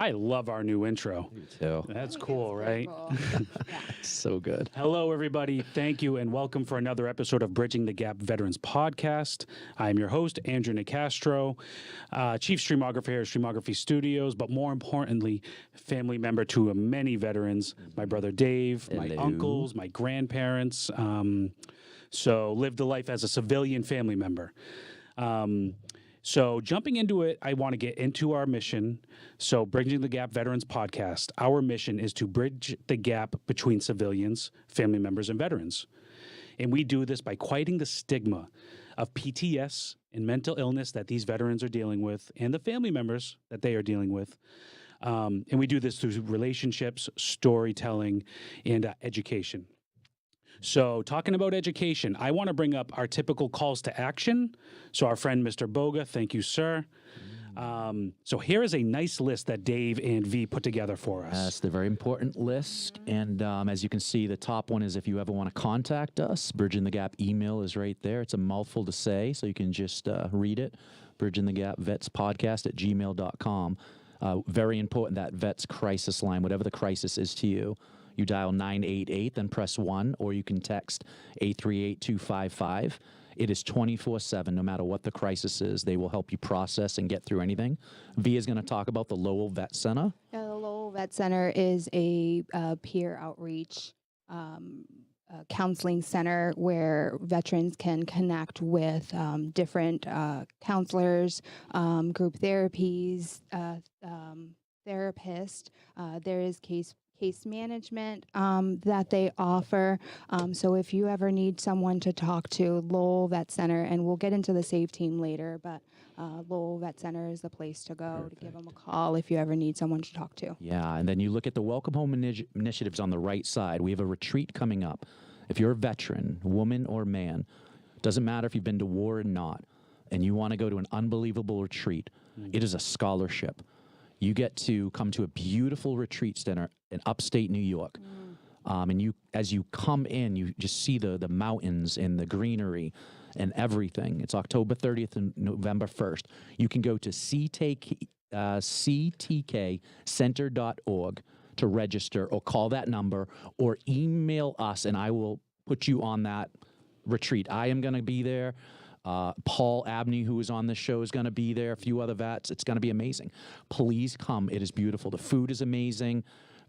I love our new intro. Me too. That's cool, right? Cool. Yeah. So good. Hello, everybody. Thank you, and welcome for another episode of Bridging the Gap Veterans Podcast. I'm your host, Andrew Nicastro, Chief Streamographer here at Streamography Studios, but more importantly, family member to many veterans, my brother Dave, my Hello. uncles, my grandparents. So lived a life as a civilian family member. So jumping into it, I want to get into our mission. So Bridging the Gap Veterans Podcast, our mission is to bridge the gap between civilians, family members, and veterans. And we do this by quieting the stigma of PTS and mental illness that these veterans are dealing with and the family members that they are dealing with. And we do this through relationships, storytelling, and education. So talking about education, I want to bring up our typical calls to action. So our friend, Mr. Boga, thank you, sir. So here is a nice list that Dave and Vee put together for us. That's the very important list. And as you can see, the top one is if you ever want to contact us, Bridging the Gap email is right there. It's a mouthful to say, so you can just read it. Bridging the Gap Vets Podcast at gmail.com. Very important, that Vets crisis line, whatever the crisis is to you. You dial 988, then press 1, or you can text 838-255. It is 24/7, no matter what the crisis is. They will help you process and get through anything. Vee is going to talk about the Lowell Vet Center. Yeah, the Lowell Vet Center is a peer outreach counseling center where veterans can connect with different counselors, group therapies, therapists. There is case management that they offer. So if you ever need someone to talk to, Lowell Vet Center, and we'll get into the SAVE team later, but Lowell Vet Center is the place to go to give them a call if you ever need someone to talk to. Yeah, and then you look at the Welcome Home initiatives on the right side. We have a retreat coming up. If you're a veteran, woman or man, doesn't matter if you've been to war or not, and you want to go to an unbelievable retreat, it is a scholarship. You get to come to a beautiful retreat center in upstate New York. And you, as you come in, you just see the mountains and the greenery and everything. It's October 30th and November 1st. You can go to ctkcenter.org to register, or call that number, or email us, and I will put you on that retreat. I am going to be there. Paul Abney, who is on this show, is going to be there. A few other vets. It's going to be amazing. Please come. It is beautiful. The food is amazing.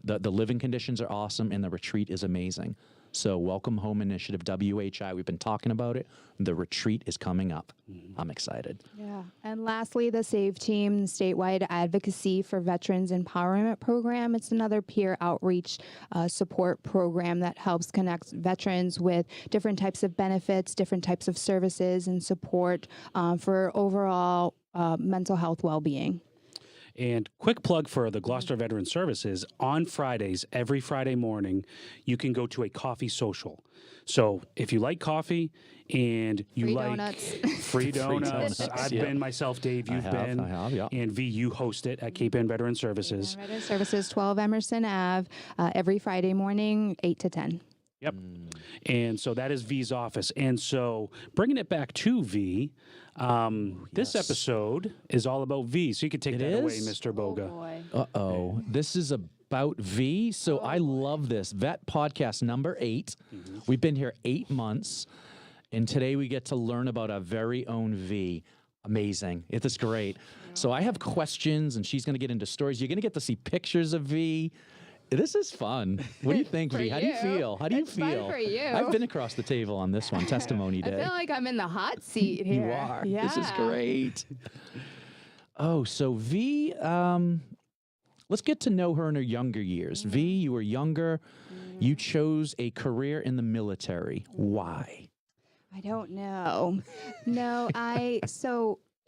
The living conditions are awesome, and the retreat is amazing. So Welcome Home Initiative, WHI, we've been talking about it. The retreat is coming up. I'm excited. Yeah. And lastly, the SAVE team, the statewide advocacy for veterans empowerment program. It's another peer outreach support program that helps connect veterans with different types of benefits, different types of services and support for overall mental health well-being. And quick plug for the Gloucester Veteran Services, on Fridays, every Friday morning, you can go to a coffee social. So if you like coffee and you Free like donuts. free donuts, I've yeah. been myself, Dave, you've been. I have, yeah. And Vee, you host it at Cape Ann Veteran Services. Veteran Services, 12 Emerson Ave, every Friday morning, 8 to 10. Yep. And so that is Vee's office. And so bringing it back to Vee, this episode is all about Vee. So you can take that away, is? Mr. Boga. boy. Uh-oh. This is about Vee. So I love this. Vet Podcast number 8. We've been here 8 months, and today we get to learn about our very own Vee. Amazing. It is great. So I have questions, and she's going to get into stories. You're going to get to see pictures of Vee. This is fun. What do you think, For Vee? How do you you. feel? How do you It's fun feel? for you. I've been across the table on this one, testimony I day. feel like I'm in the hot seat here. You are. Yeah. This is great. Oh, so Vee, let's get to know her in her younger years. Vee, you were younger. You chose a career in the military. Why? I don't know. No,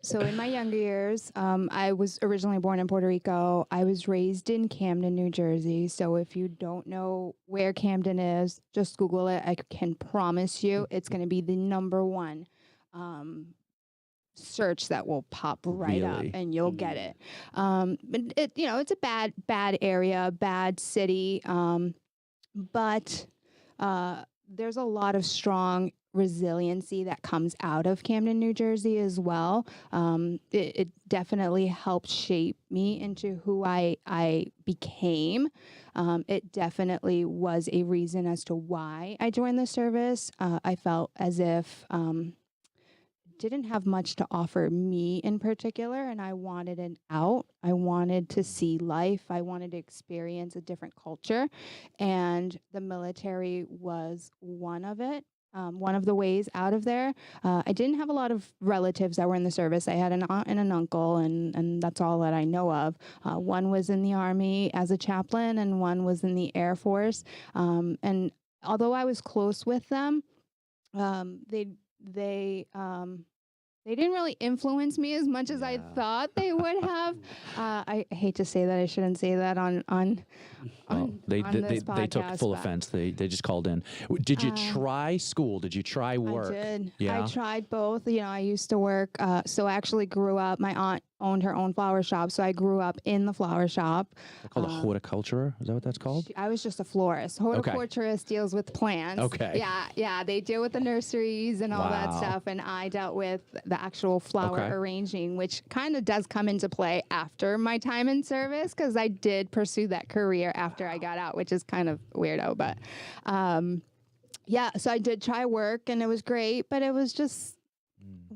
so in my younger years, I was originally born in Puerto Rico. I was raised in Camden, New Jersey. So if you don't know where Camden is, just Google it. I can promise you it's going to be the #1 search that will pop right up, Really? and you'll get it. But it's a bad area, bad city, but there's a lot of strong resiliency that comes out of Camden, New Jersey as well. It definitely helped shape me into who I became. It definitely was a reason as to why I joined the service. I felt as if didn't have much to offer me in particular, and I wanted an out. I wanted to see life. I wanted to experience a different culture, and the military was one of it. One of the ways out of there. I didn't have a lot of relatives that were in the service. I had an aunt and an uncle, and that's all that I know of. One was in the Army as a chaplain, and one was in the Air Force. And although I was close with them, they didn't really influence me as much as I thought they would have. I hate to say that. I shouldn't say that on they this took podcast, full but offense. They just called in. Did you try school? Did you try work? I did. Yeah. I tried both. I used to work. So I actually grew up. My aunt owned her own flower shop, so I grew up in the flower shop. They're called a horticulturer. Is that what that's called? I was just a florist. Horticulturist deals with plants. Okay. Yeah. They deal with the nurseries and all that stuff, and I dealt with the actual flower arranging, which kind of does come into play after my time in service, because I did pursue that career after I got out, which is kind of weirdo, but so I did try work, and it was great, but it was just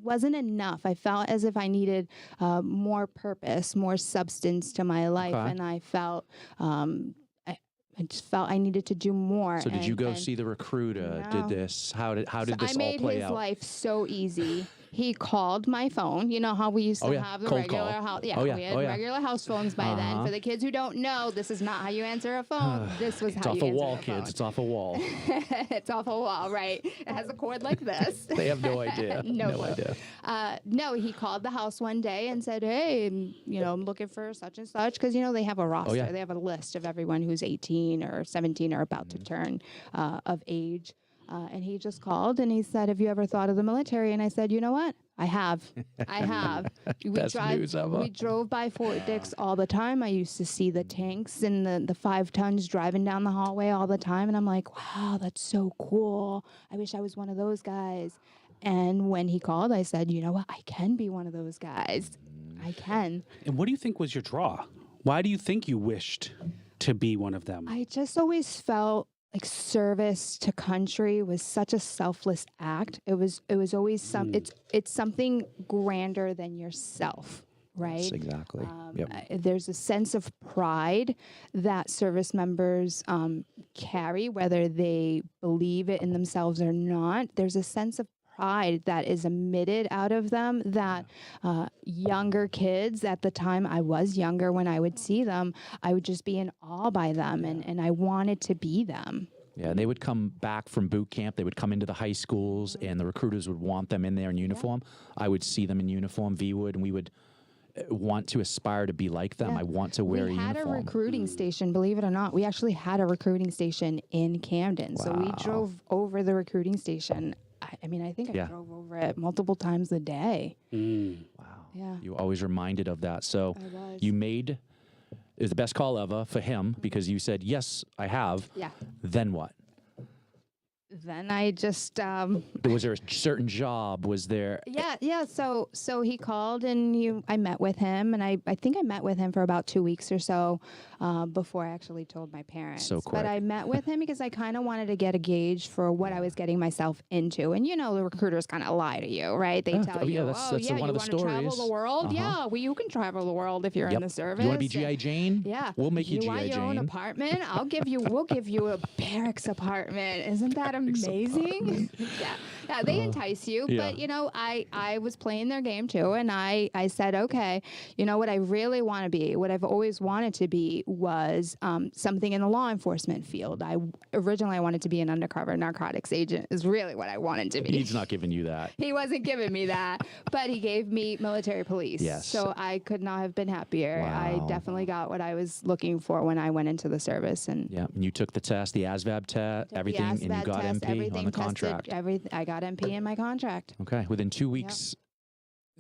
wasn't enough. I felt as if I needed more purpose, more substance to my life, and I felt I just felt I needed to do more. So did you go see the recruiter? No. Did this? How did this all play out? I made his life so easy. He called my phone. You know how we used to have the Cold regular call. house. Yeah. We had regular house phones by then. For the kids who don't know, this is not how you answer a phone. This was how you answer a phone. It's off a wall, kids. It's off a wall. It's off a wall, right? It has a cord like this. They have no idea. No idea. No, he called the house one day and said, "Hey, I'm looking for such and such," because they have a roster. They have a list of everyone who's 18 or 17 or about to turn of age. And he just called and he said, "Have you ever thought of the military?" And I said, "You know what? I have. We drove by Fort Dix all the time. I used to see the tanks and the 5 tons driving down the hallway all the time. And I'm like, wow, that's so cool. I wish I was one of those guys." And when he called, I said, "You know what? I can be one of those guys. I can." And what do you think was your draw? Why do you think you wished to be one of them? I just always felt like service to country was such a selfless act. It was always it's something grander than yourself, right? Yes, exactly. There's a sense of pride that service members carry, whether they believe it in themselves or not. There's a sense of pride that is emitted out of them that younger kids, at the time I was younger, when I would see them, I would just be in awe by them, and I wanted to be them. Yeah, and they would come back from boot camp. They would come into the high schools, and the recruiters would want them in there in uniform. I would see them in uniform, V would, and we would want to aspire to be like them. I want to wear a uniform. We had a recruiting station, believe it or not. We actually had a recruiting station in Camden. So we drove over the recruiting station. I think I drove over it multiple times a day. Wow. Yeah. You always reminded of that. So you made, it was the best call ever for him because you said, "Yes, I have." Yeah. Then what? Then I just was there a certain job? Was there? Yeah. So he called and I met with him, and I think I met with him for about 2 weeks or so before I actually told my parents. So quick. But I met with him because I kind of wanted to get a gauge for what I was getting myself into. And the recruiters kind of lie to you, right? They tell you, that's you one of the want to travel stories. the world? Yeah, well, you can travel the world if you're in the service. You want to be G.I. Jane? Yeah. We'll make you G.I. want Jane. your own apartment? We'll give you a barracks apartment. Isn't that amazing? Yeah, they entice you, but I was playing their game too, and I said, okay, what I really want to be, what I've always wanted to be was something in the law enforcement field. Originally I wanted to be an undercover narcotics agent is really what I wanted to be. He's not giving you that. He wasn't giving me that, but he gave me military police. Yes. So I could not have been happier. Wow. I definitely got what I was looking for when I went into the service. And you took the test, the ASVAB test, everything, and you got MP on the contract. I got MP in my contract. Okay. Within 2 weeks,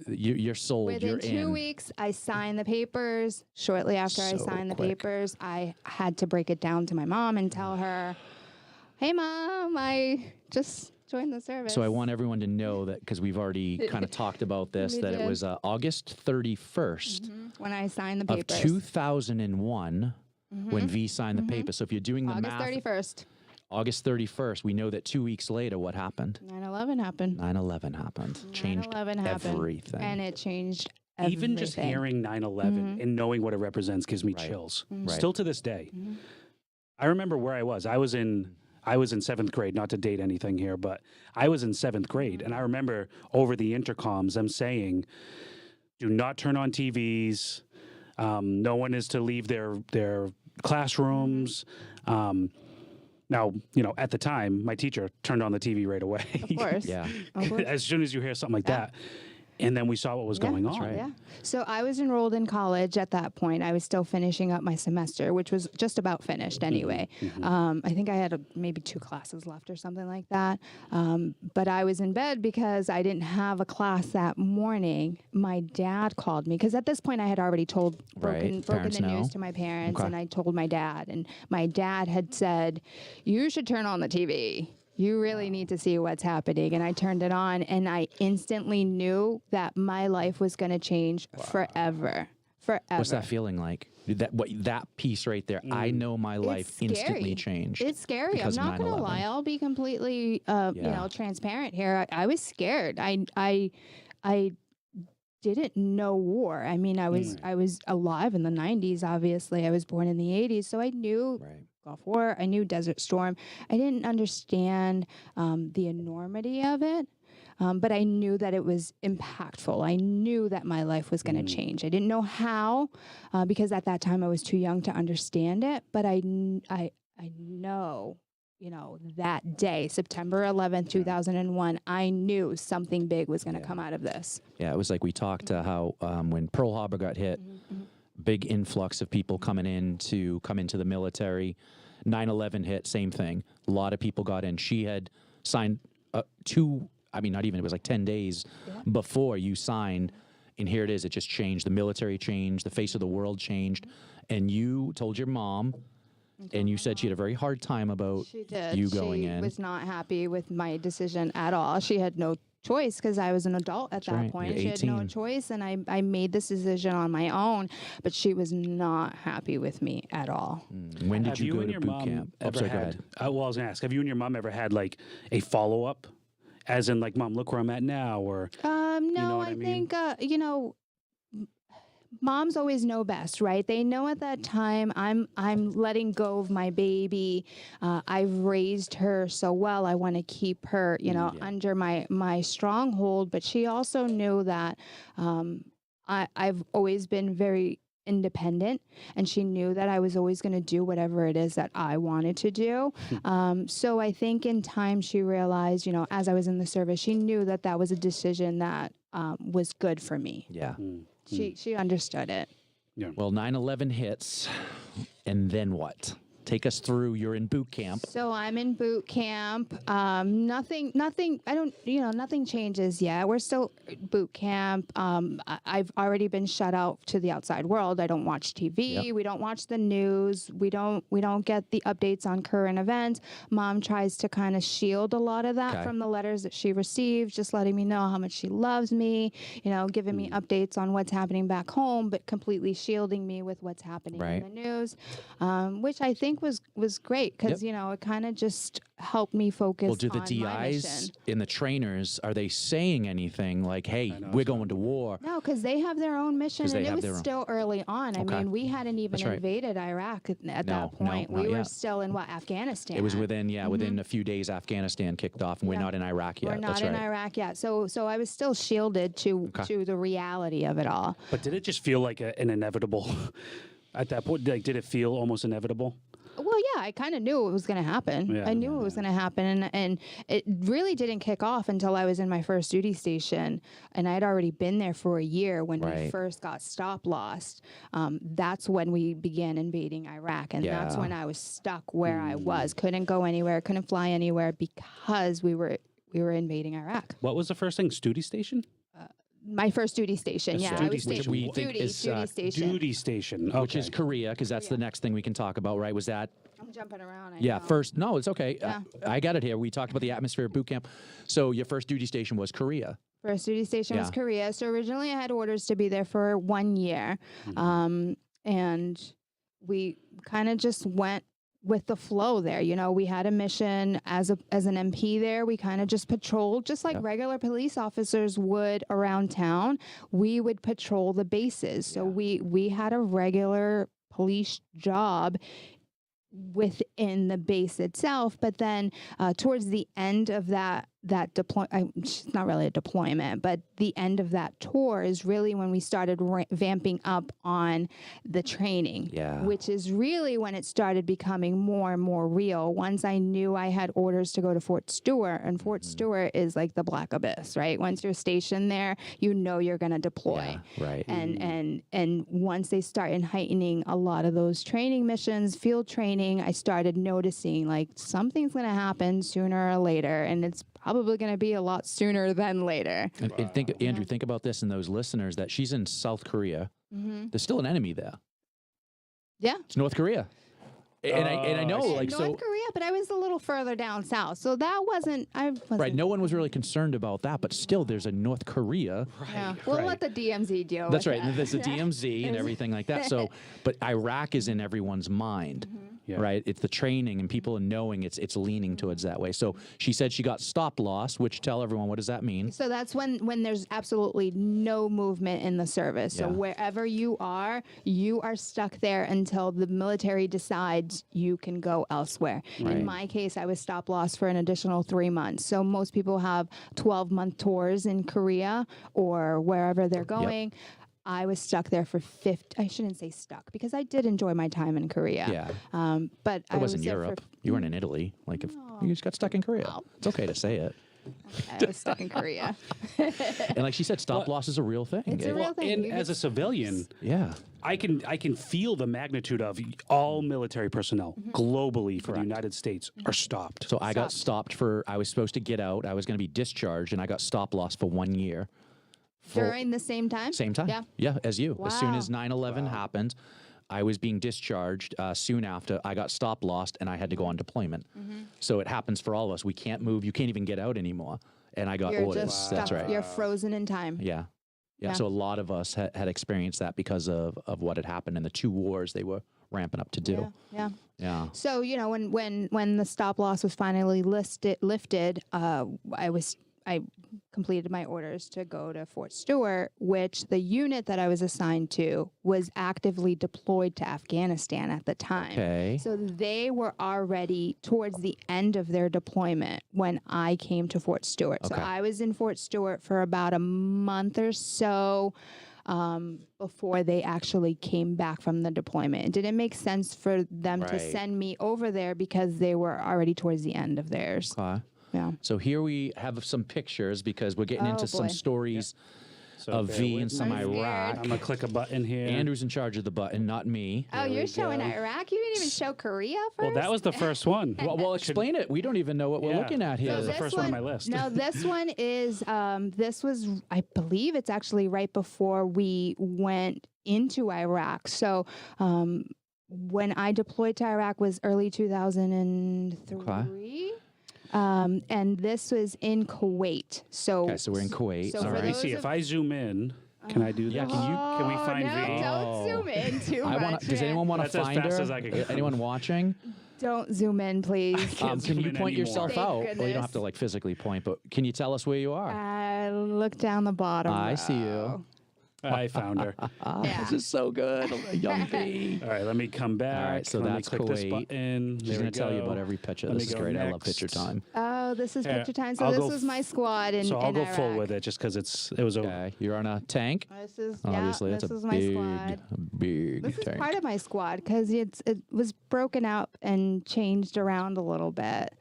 you're sold. Within you're 2 weeks, I signed the papers. Shortly after I signed the papers, I had to break it down to my mom and tell her, "Hey, Mom, I just join the service. So I want everyone to know that, because we've already kind of talked about this, We that did. it was August 31st when I signed the of papers. 2001 when Vee signed the paper. So if you're doing the August math, 31st. August 31st, we know that 2 weeks later, what happened? 9/11 happened. 9/11 happened. Changed 9/11 happened. everything. And it changed everything. Even just hearing 9/11 and knowing what it represents gives me chills. Right. Still to this day. I remember where I was. I was in 7th grade, not to date anything here, but I was in 7th grade. And I remember over the intercoms them saying, do not turn on TVs. No one is to leave their classrooms. Now, at the time, my teacher turned on the TV right away. Of course. Yeah. Of course. As soon as you hear something like that. And then we saw what was going on. right. Yeah. So I was enrolled in college at that point. I was still finishing up my semester, which was just about finished anyway. I think I had maybe 2 classes left or something like that. But I was in bed because I didn't have a class that morning. My dad called me because at this point I had already broken Parents the news know. to my parents, Okay. and I told my dad. And my dad had said, "You should turn on the TV. You really need to see what's happening." And I turned it on, and I instantly knew that my life was going to change forever. Forever. What's that feeling like? That piece right there. I know my life It's scary. instantly changed. It's scary. I'm because of not going to 9/11. lie. I'll be completely, transparent here. I was scared. I didn't know war. I mean, I was alive in the 90s. Obviously, I was born in the 80s, so I knew Right. Gulf War. I knew Desert Storm. I didn't understand the enormity of it, but I knew that it was impactful. I knew that my life was going to change. I didn't know how, because at that time I was too young to understand it. But I know, that day, September 11th, 2001, I knew something big was going to come out of this. Yeah, it was like we talked how when Pearl Harbor got hit, big influx of people come into the military. 9/11 hit, same thing. A lot of people got in. She had signed it was like 10 days before you signed, and here it is. It just changed. The military changed. The face of the world changed. And you told your mom, and you said she had a very hard time about She did. you going she in. was not happy with my decision at all. She had no choice because I was an adult at that right. point. You're She had no 18. choice, and I made this decision on my own, but she was not happy with me at all. When did Have you go and to your boot mom camp? ever Sorry, go had? ahead. I was going to ask. Have you and your mom ever had like a follow up, as in like, Mom, look where I'm at now, or No, know what I I mean? think moms always know best, right? They know at that time I'm letting go of my baby. I've raised her so well. I want to keep her, under my stronghold. But she also knew that I've always been very independent, and she knew that I was always going to do whatever it is that I wanted to do. So I think in time she realized, as I was in the service, she knew that that was a decision that was good for me. Yeah. She understood it. Well, 9/11 hits, and then what? Take us through. You're in boot camp. So I'm in boot camp. Nothing, nothing changes yet. We're still boot camp. I've already been shut out to the outside world. I don't watch TV. Yep. We don't watch the news. We don't get the updates on current events. Mom tries to kind of shield a lot of that Okay. from the letters that she receives, just letting me know how much she loves me, giving me updates on what's happening back home, but completely shielding me with what's happening Right. in the news, which I think was great because it kind of just helped me focus. Well, do the on my DIs mission. and the trainers, are they saying anything like, "Hey, we're going to war"? No, because they have their own mission, 'Cause they and it have was their own. still early on. I Okay. mean, we hadn't even That's right. invaded Iraq at No, that no, point. not We were yet. still in Afghanistan. It was within a few days Afghanistan kicked off, and we're Yeah. not in Iraq yet. We're not That's in right. Iraq yet, so I was still shielded to the reality of it all. but did it just feel like an inevitable at that point? Like, did it feel almost inevitable? Well, yeah, I kind of knew it was going to happen. Yeah, I knew it was going to happen, and it really didn't kick off until I was in my first duty station, and I had already been there for a year when we Right. first got stop lost. That's when we began invading Iraq, and that's Yeah. when I was stuck where I was, couldn't go anywhere, couldn't fly anywhere because we were invading Iraq. What was the first thing? Duty station? My first duty station, yeah, I duty was station. stationed We think duty is, station. Duty station. Which is Okay. Korea, because that's the next thing we can talk about, right? Was that I'm jumping around. I Yeah, know. first, no, it's okay. Yeah. I got it here. We talked about the atmosphere of boot camp. So your first duty station was Korea. First duty station was Yeah. Korea. So originally I had orders to be there for 1 year. And we kind of just went with the flow there. You know, we had a mission as an MP there. We kind of just patrolled just like regular police officers would around town. We would patrol the bases. So we had a regular police job within the base itself, but then towards the end of that it's not really a deployment, but the end of that tour is really when we started vamping up on the training, which is really when it started becoming more and more real. Once I knew I had orders to go to Fort Stewart, and Fort Stewart is like the black abyss, right? Once you're stationed there, you know you're going to deploy. Yeah, right. And once they start heightening a lot of those training missions, field training, I started noticing like something's going to happen sooner or later, and it's probably going to be a lot sooner than later. And think, Andrew, think about this and those listeners that she's in South Korea. There's still an enemy there. Yeah. It's North Korea. And I know, like, North so. Korea, but I was a little further down south, so that wasn't. Right, no one was really concerned about that, but still, there's a North Korea. Yeah. We'll let the DMZ deal. That's with right. that. And there's the DMZ and everything like that. So, but Iraq is in everyone's mind, right? It's the training and people knowing it's leaning towards that way. So she said she got stop loss, which tell everyone, what does that mean? So that's when there's absolutely no movement in the service. So wherever you are stuck there until the military decides you can go elsewhere. Right. In my case, I was stop loss for an additional 3 months. So most people have 12-month tours in Korea or wherever they're going. I was stuck there for 50. I shouldn't say stuck because I did enjoy my time in Korea. Yeah. But It wasn't Europe. You weren't in Italy. Like, if you just got stuck in Korea. Wow. It's okay to say it. I was stuck in Korea. And like she said, stop loss is a real thing. It's a real thing. And You as a civilian, Yeah. I can feel the magnitude of all military personnel globally for the United States are stopped. So I got stopped I was supposed to get out. I was going to be discharged, and I got stop loss for 1 year. During the same time? Same time. Yeah. Yeah, as you. As soon Wow. as 9/11 happened, I was being discharged. Soon after, I got stop lost, and I had to go on deployment. So it happens for all of us. We can't move. You can't even get out anymore. And I got You're orders. just That's stuck. right. You're frozen in time. Yeah. Yeah. So a lot of us had experienced that because of what had happened in the 2 wars they were ramping up to do. Yeah. Yeah. So, you know, when the stop loss was finally lifted, I completed my orders to go to Fort Stewart, which the unit that I was assigned to was actively deployed to Afghanistan at the time. Okay. So they were already towards the end of their deployment when I came to Fort Stewart. So Okay. I was in Fort Stewart for about a month or so before they actually came back from the deployment. It didn't make sense for them to Right. send me over there because they were already towards the end of theirs. Okay. Yeah. So here we have some pictures because we're getting into some boy. stories So of bear Vee with and some me. I'm scared. Iraq. I'm going to click a button here. Andrew's in charge of the button, not me. Oh, There you're we showing go. Iraq? You didn't even show Korea first? Well, that was the first one. Well, explain it. We don't even know what we're Yeah. looking at here. That was the first one on my list. No, this one is, this was, I believe it's actually right before we went into Iraq. So when I deployed to Iraq was early 2003. And this was in Kuwait. So, Okay, so we're in Kuwait. So All for Let me right. those see. of- If I zoom in, can I do that? Yeah, Can we find no, Vee? don't zoom in too I much. want. Does anyone want to That's as find fast her? as I could go. Anyone watching? Don't zoom in, please. Can't Can zoom you in point anymore. yourself Thank out? Well, you don't goodness. have to like physically point, but can you tell us where you are? Look down the bottom. I see you. row. I found her. Yeah. This is so good, young Vee. All right, let me come back. All right, so let that's me click this Kuwait. button. She's There we going to tell you go. about every picture. Let me This is go great. I love picture next. time. Oh, this is Here, picture time. So I'll this go was my squad in So I'll go full Iraq. with it just because it was over. Okay, you're on a tank. This is Obviously, yeah, that's this a is my squad. big This is tank. part of my squad because it was broken up and changed around a little bit.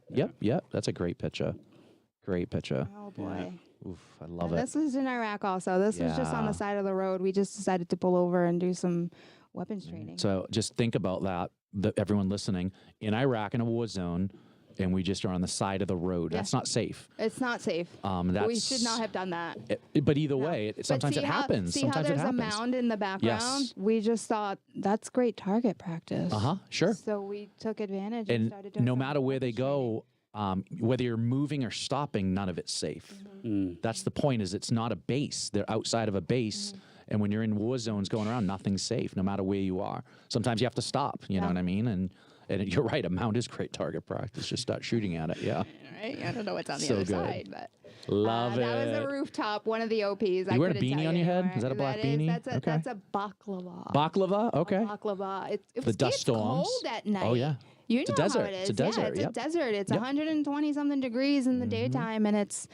Yep. That's a great picture. Great picture. Oh boy. Oof, I love And it. this was in Iraq also. This was just on Yeah. the side of the road. We just decided to pull over and do some weapons training. So just think about that, everyone listening. In Iraq, in a war zone, and we just are on the side of the road. Yeah. That's not safe. It's not safe. We should not have done that. But either way, sometimes it happens. See Sometimes how it there's happens. a mound in the background? Yes. We just thought that's great target practice. Sure. So we took advantage and And started doing no some matter where they practice go, whether you're moving or stopping, none of it's safe. That's the point. Is it's not a base. They're outside of a base. And when you're in war zones going around, nothing's safe, no matter where you are. Sometimes you have to stop. You know what I mean? And you're right. A mound is great target practice. Just start shooting at it. Yeah. Right? I don't know what's on the So other good. side, but Love it. that was a rooftop. One of the OPs. You wear a beanie on your head? Is that a black beanie? That's a baklava. Baklava? Okay. Baklava. It The dust gets storms. cold at night. Oh, yeah. You It's a know desert. how it is. It's a desert. Yeah, it's Yep. a desert. It's Yep. 120 something degrees in the daytime, and it's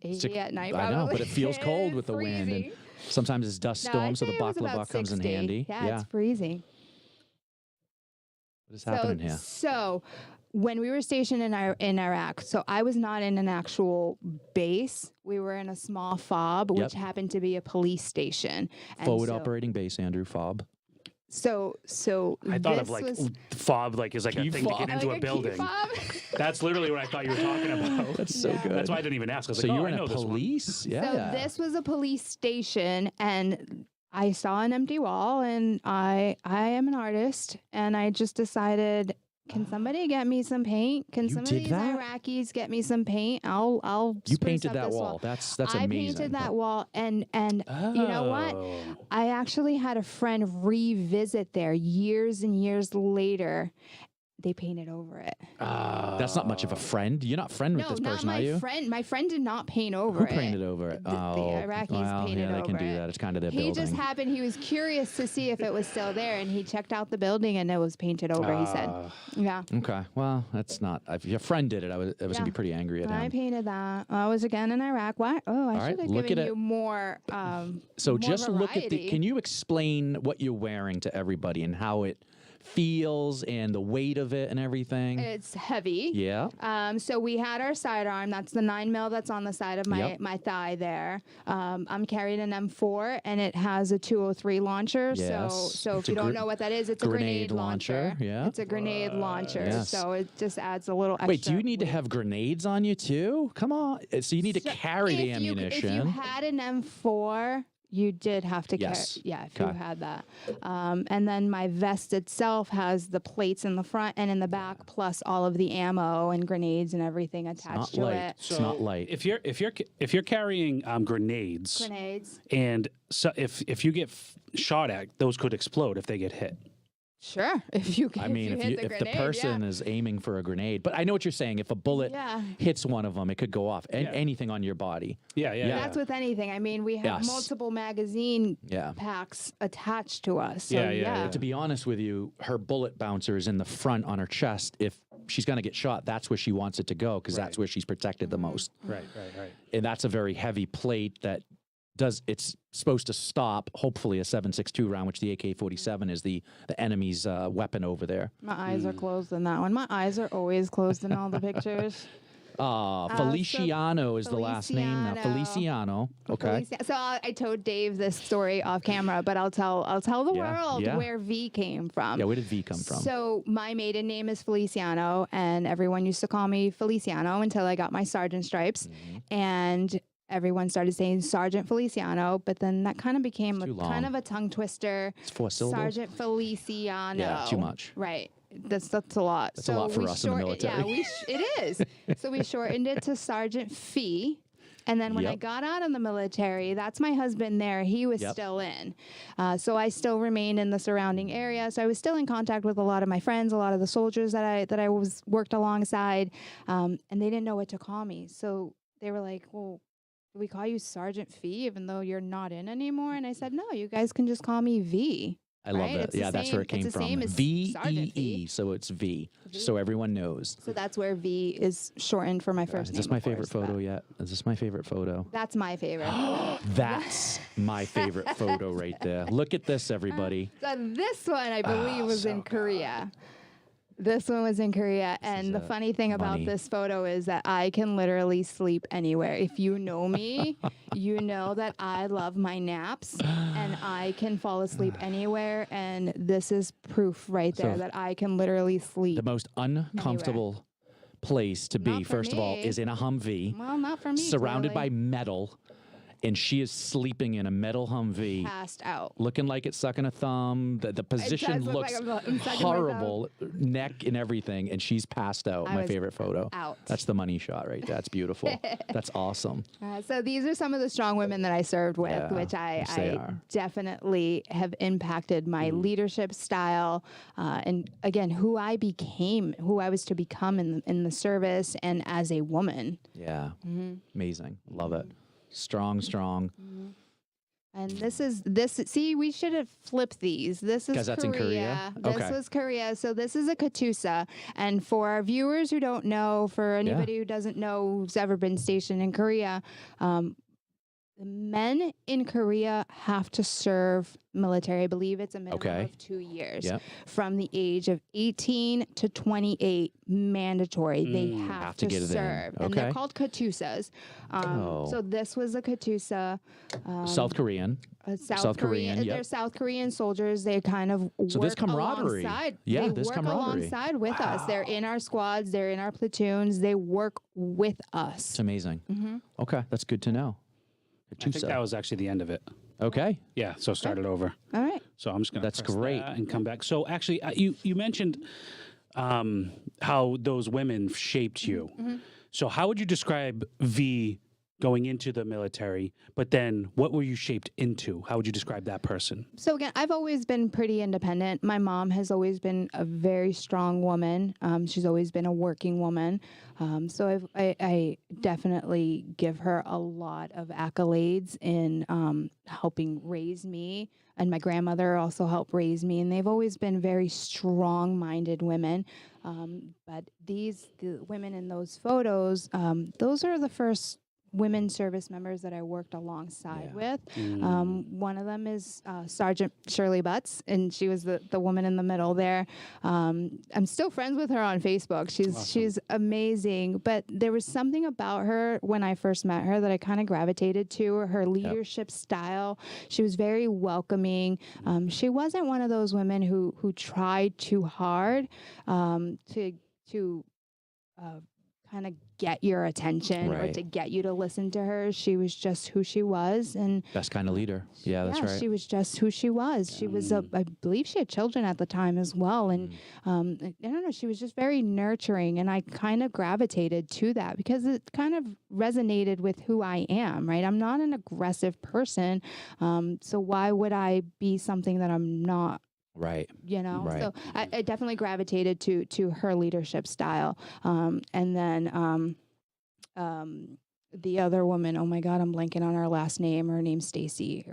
80 at night. I know, probably. but it feels cold It's with the wind. And freezing. sometimes it's dust No, I'd storms, so the say it was baklava about comes in 60. handy. Yeah, it's freezing. What is happening here? So when we were stationed in Iraq, so I was not in an actual base. We were in a small fob, which happened to be a police station. And Forward so, operating base, Andrew, FOB. So I thought this of like was, fob, like is like a thing to fob. get into like a building. key fob. That's literally what I thought you were talking about. That's so good. That's why I didn't even ask. I was So like, you oh, were I in know a this one. police? Yeah. So this was a police station, and I saw an empty wall, and I am an artist, and I just decided, can somebody get me some paint? Can You some of did these that? Iraqis get me some paint? I'll You spruce painted up that this wall. That's I amazing. painted that wall, and you know what? Oh. I actually had a friend revisit there years and years later. They painted over it. That's not much of a friend. You're not friend with No, this not person, are my you? friend. My friend did not paint over Who it. painted over it? The Iraqis well, painted yeah, they can over do it. that. It's kind of their He building. just happened. He was curious to see if it was still there, and he checked out the building, and it was painted over. He said, "Yeah, Okay. Well, that's not. If your friend did it, I was gonna be pretty angry at I him. painted that. I was again in Iraq. Why? Oh, I right, should have look given at you it. more. So more just look at the. variety. Can you explain what you're wearing to everybody and how it feels and the weight of it and everything? It's heavy. Yeah. So we had our sidearm. That's the 9mm that's on the side of my Yep. my thigh there. I'm carrying an M4, and it has a 203 launcher. Yes. So It's if you a don't know what that is, it's a grenade launcher. Yeah. It's a grenade launcher. Yes. So it just adds a little extra. Wait, do you need to weight. have grenades on you too? Come on. So you need to So carry the if you ammunition. had an M4, you did have to Yes. carry. Yeah, if Okay. you had that. And then my vest itself has the plates in the front and in the back, plus all of the ammo and grenades and everything Not attached to light. it. It's not light. If you're carrying grenades, Grenades. and so if you get shot at, those could explode if they get hit. Sure. If you I mean, if, you hit the the grenade, person is aiming for a grenade, but I know what you're saying. If a bullet Yeah. hits one of them, it could go off. Yeah. Anything on your body. Yeah. That's with anything. I mean, we have Yes. multiple magazine Yeah. packs attached to us. So Yeah, yeah, yeah. To be honest with you, her bullet bouncer is in the front on her chest. If she's going to get shot, that's where she wants it to go because that's Right. where she's protected the most. Right. And that's a very heavy plate that it's supposed to stop, hopefully, a 7.62 round, which the AK-47 is the enemy's weapon over there. My eyes are closed in that one. My eyes are always closed in all the pictures. Feliciano is the last name now. Feliciano. Feliciano. Okay. So I told Dave this story off camera, but I'll tell the Yeah, world yeah. where V came from. Yeah, where did V come from? So my maiden name is Feliciano, and everyone used to call me Feliciano until I got my sergeant stripes, Mm-hmm. and everyone started saying Sergeant Feliciano, but then that kind of became Too kind long. of a tongue twister. It's 4 syllables. Sergeant Feliciano. Yeah, too much. Right. That's a lot. That's a lot for we us in the military. Yeah, it is. So we shortened it to Sergeant Fee. And then when I Yep. got out of the military, that's my husband there. He was Yep. still in. So I still remained in the surrounding area. So I was still in contact with a lot of my friends, a lot of the soldiers that I was worked alongside. And they didn't know what to call me. So they were like, well, do we call you Sergeant Fee even though you're not in anymore? And I said, no, you guys can just call me V. I love right? that. It's the Yeah, that's where it same- came it's the from. same as VEE, Sergeant Fee. so it's V, so everyone knows. So that's where V is shortened for my first Is name. this my of favorite course, photo but yet? Is this my favorite photo? That's my favorite. That's my favorite photo right there. Look at this, everybody. So this one, I believe, was in Korea. This one was in Korea. And the funny thing about money. this photo is that I can literally sleep anywhere. If you know me, you know that I love my naps and I can fall asleep anywhere. And this is proof right there So that I can literally sleep. The most uncomfortable place to be, Not for first of all, me. is in a Humvee, Well, not for me. surrounded by clearly. metal, and she is sleeping in a metal Humvee, Passed out. looking like it's sucking a thumb. The position does look looks like I'm sucking my horrible, neck and everything, and she's passed out. I My was favorite photo. out. That's the money shot right there. That's beautiful. That's awesome. So these are some of the strong women that I served with, Yeah, which yes, they I are. definitely have impacted my leadership style, and again, who I became, who I was to become in the service and as a woman. Yeah. Mm-hmm. Amazing. Love it. Strong. And this. See, we should have flipped these. This is 'Cause that's in Korea? This Okay. was Korea. So this is a Katusa. And for our viewers who don't know, for anybody who doesn't know who's ever been stationed in Korea, the men in Korea have to serve military. I believe it's a minimum Okay. of 2 years. Yep. From the age of 18 to 28, mandatory. They have to to get it in. serve. And they're Okay. called Katusas. So this was a Katusa. South Korean. South Korean, yep. They're South Korean soldiers. They kind of So work there's camaraderie. alongside. Yeah, they there's work camaraderie. alongside with us. They're in our squads. They're in our platoons. They work with us. It's amazing. Mm-hmm. Okay, that's good to know. I think that was actually the end of it. Okay. Yeah, so start it over. All right. So I'm just going to That's great. and come back. So actually, you mentioned how those women shaped you. Mm-hmm. So how would you describe V going into the military, but then what were you shaped into? How would you describe that person? So again, I've always been pretty independent. My mom has always been a very strong woman. She's always been a working woman. So I definitely give her a lot of accolades in helping raise me. And my grandmother also helped raise me. And they've always been very strong-minded women. But the women in those photos, those are the first women service members that I worked alongside with. One of them is Sergeant Shirley Butts, and she was the woman in the middle there. I'm still friends with her on Facebook. She's amazing, but there was something about her when I first met her that I kind of gravitated to. Her leadership style. She was very welcoming. She wasn't one of those women who tried too hard to kind of get your attention or to get you to listen to her. She was just who she was, and Best kind of leader. Yeah, that's right. she was just who she was. She was I believe she had children at the time as well, and I don't know, she was just very nurturing, and I kind of gravitated to that because it kind of resonated with who I am. Right, I'm not an aggressive person, so why would I be something that I'm not? Right. You know, Right. so I definitely gravitated to her leadership style. And then the other woman, oh my God, I'm blanking on her last name. Her name's Stacy.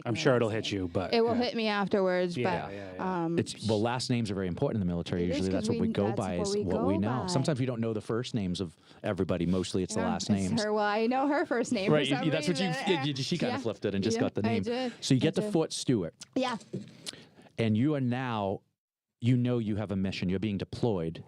I'm sure it'll hit you, but It will hit me afterwards. Yeah, but It's last names are very important in the military. It is, Usually 'cause that's what we go that's by what is we what we go know. by. Sometimes we don't know the first names of everybody. Mostly it's the last it's names. her, well, I know her first name. Right. For some That's what reason. she kind Yeah. of flipped it and just Yeah, got the I name. did. So you I get to did. Fort Stewart, Yeah. and you are now, you have a mission. You're being deployed,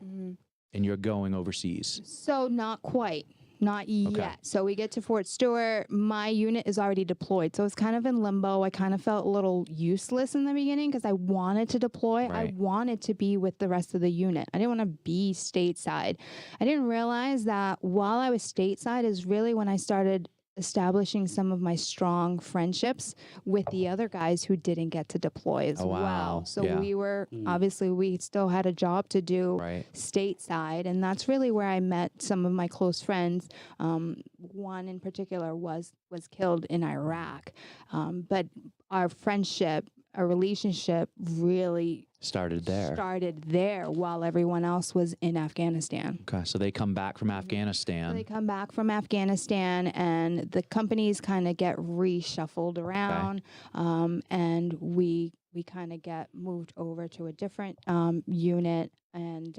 and you're going overseas. So not quite. Not yet. So we get to Fort Stewart. My unit is already deployed. So it's kind of in limbo. I kind of felt a little useless in the beginning because I wanted to deploy. I Right. wanted to be with the rest of the unit. I didn't want to be stateside. I didn't realize that while I was stateside is really when I started establishing some of my strong friendships with the other guys who didn't get to deploy as Oh, wow. well. So Yeah. we were, obviously, we still had a job to do Right. stateside, and that's really where I met some of my close friends. One in particular was killed in Iraq, but our friendship, our relationship really Started there. while everyone else was in Afghanistan. Okay. So they come back from So Afghanistan. they come back from Afghanistan, and the companies kind of get reshuffled around, and we kind of get moved over to a different unit, and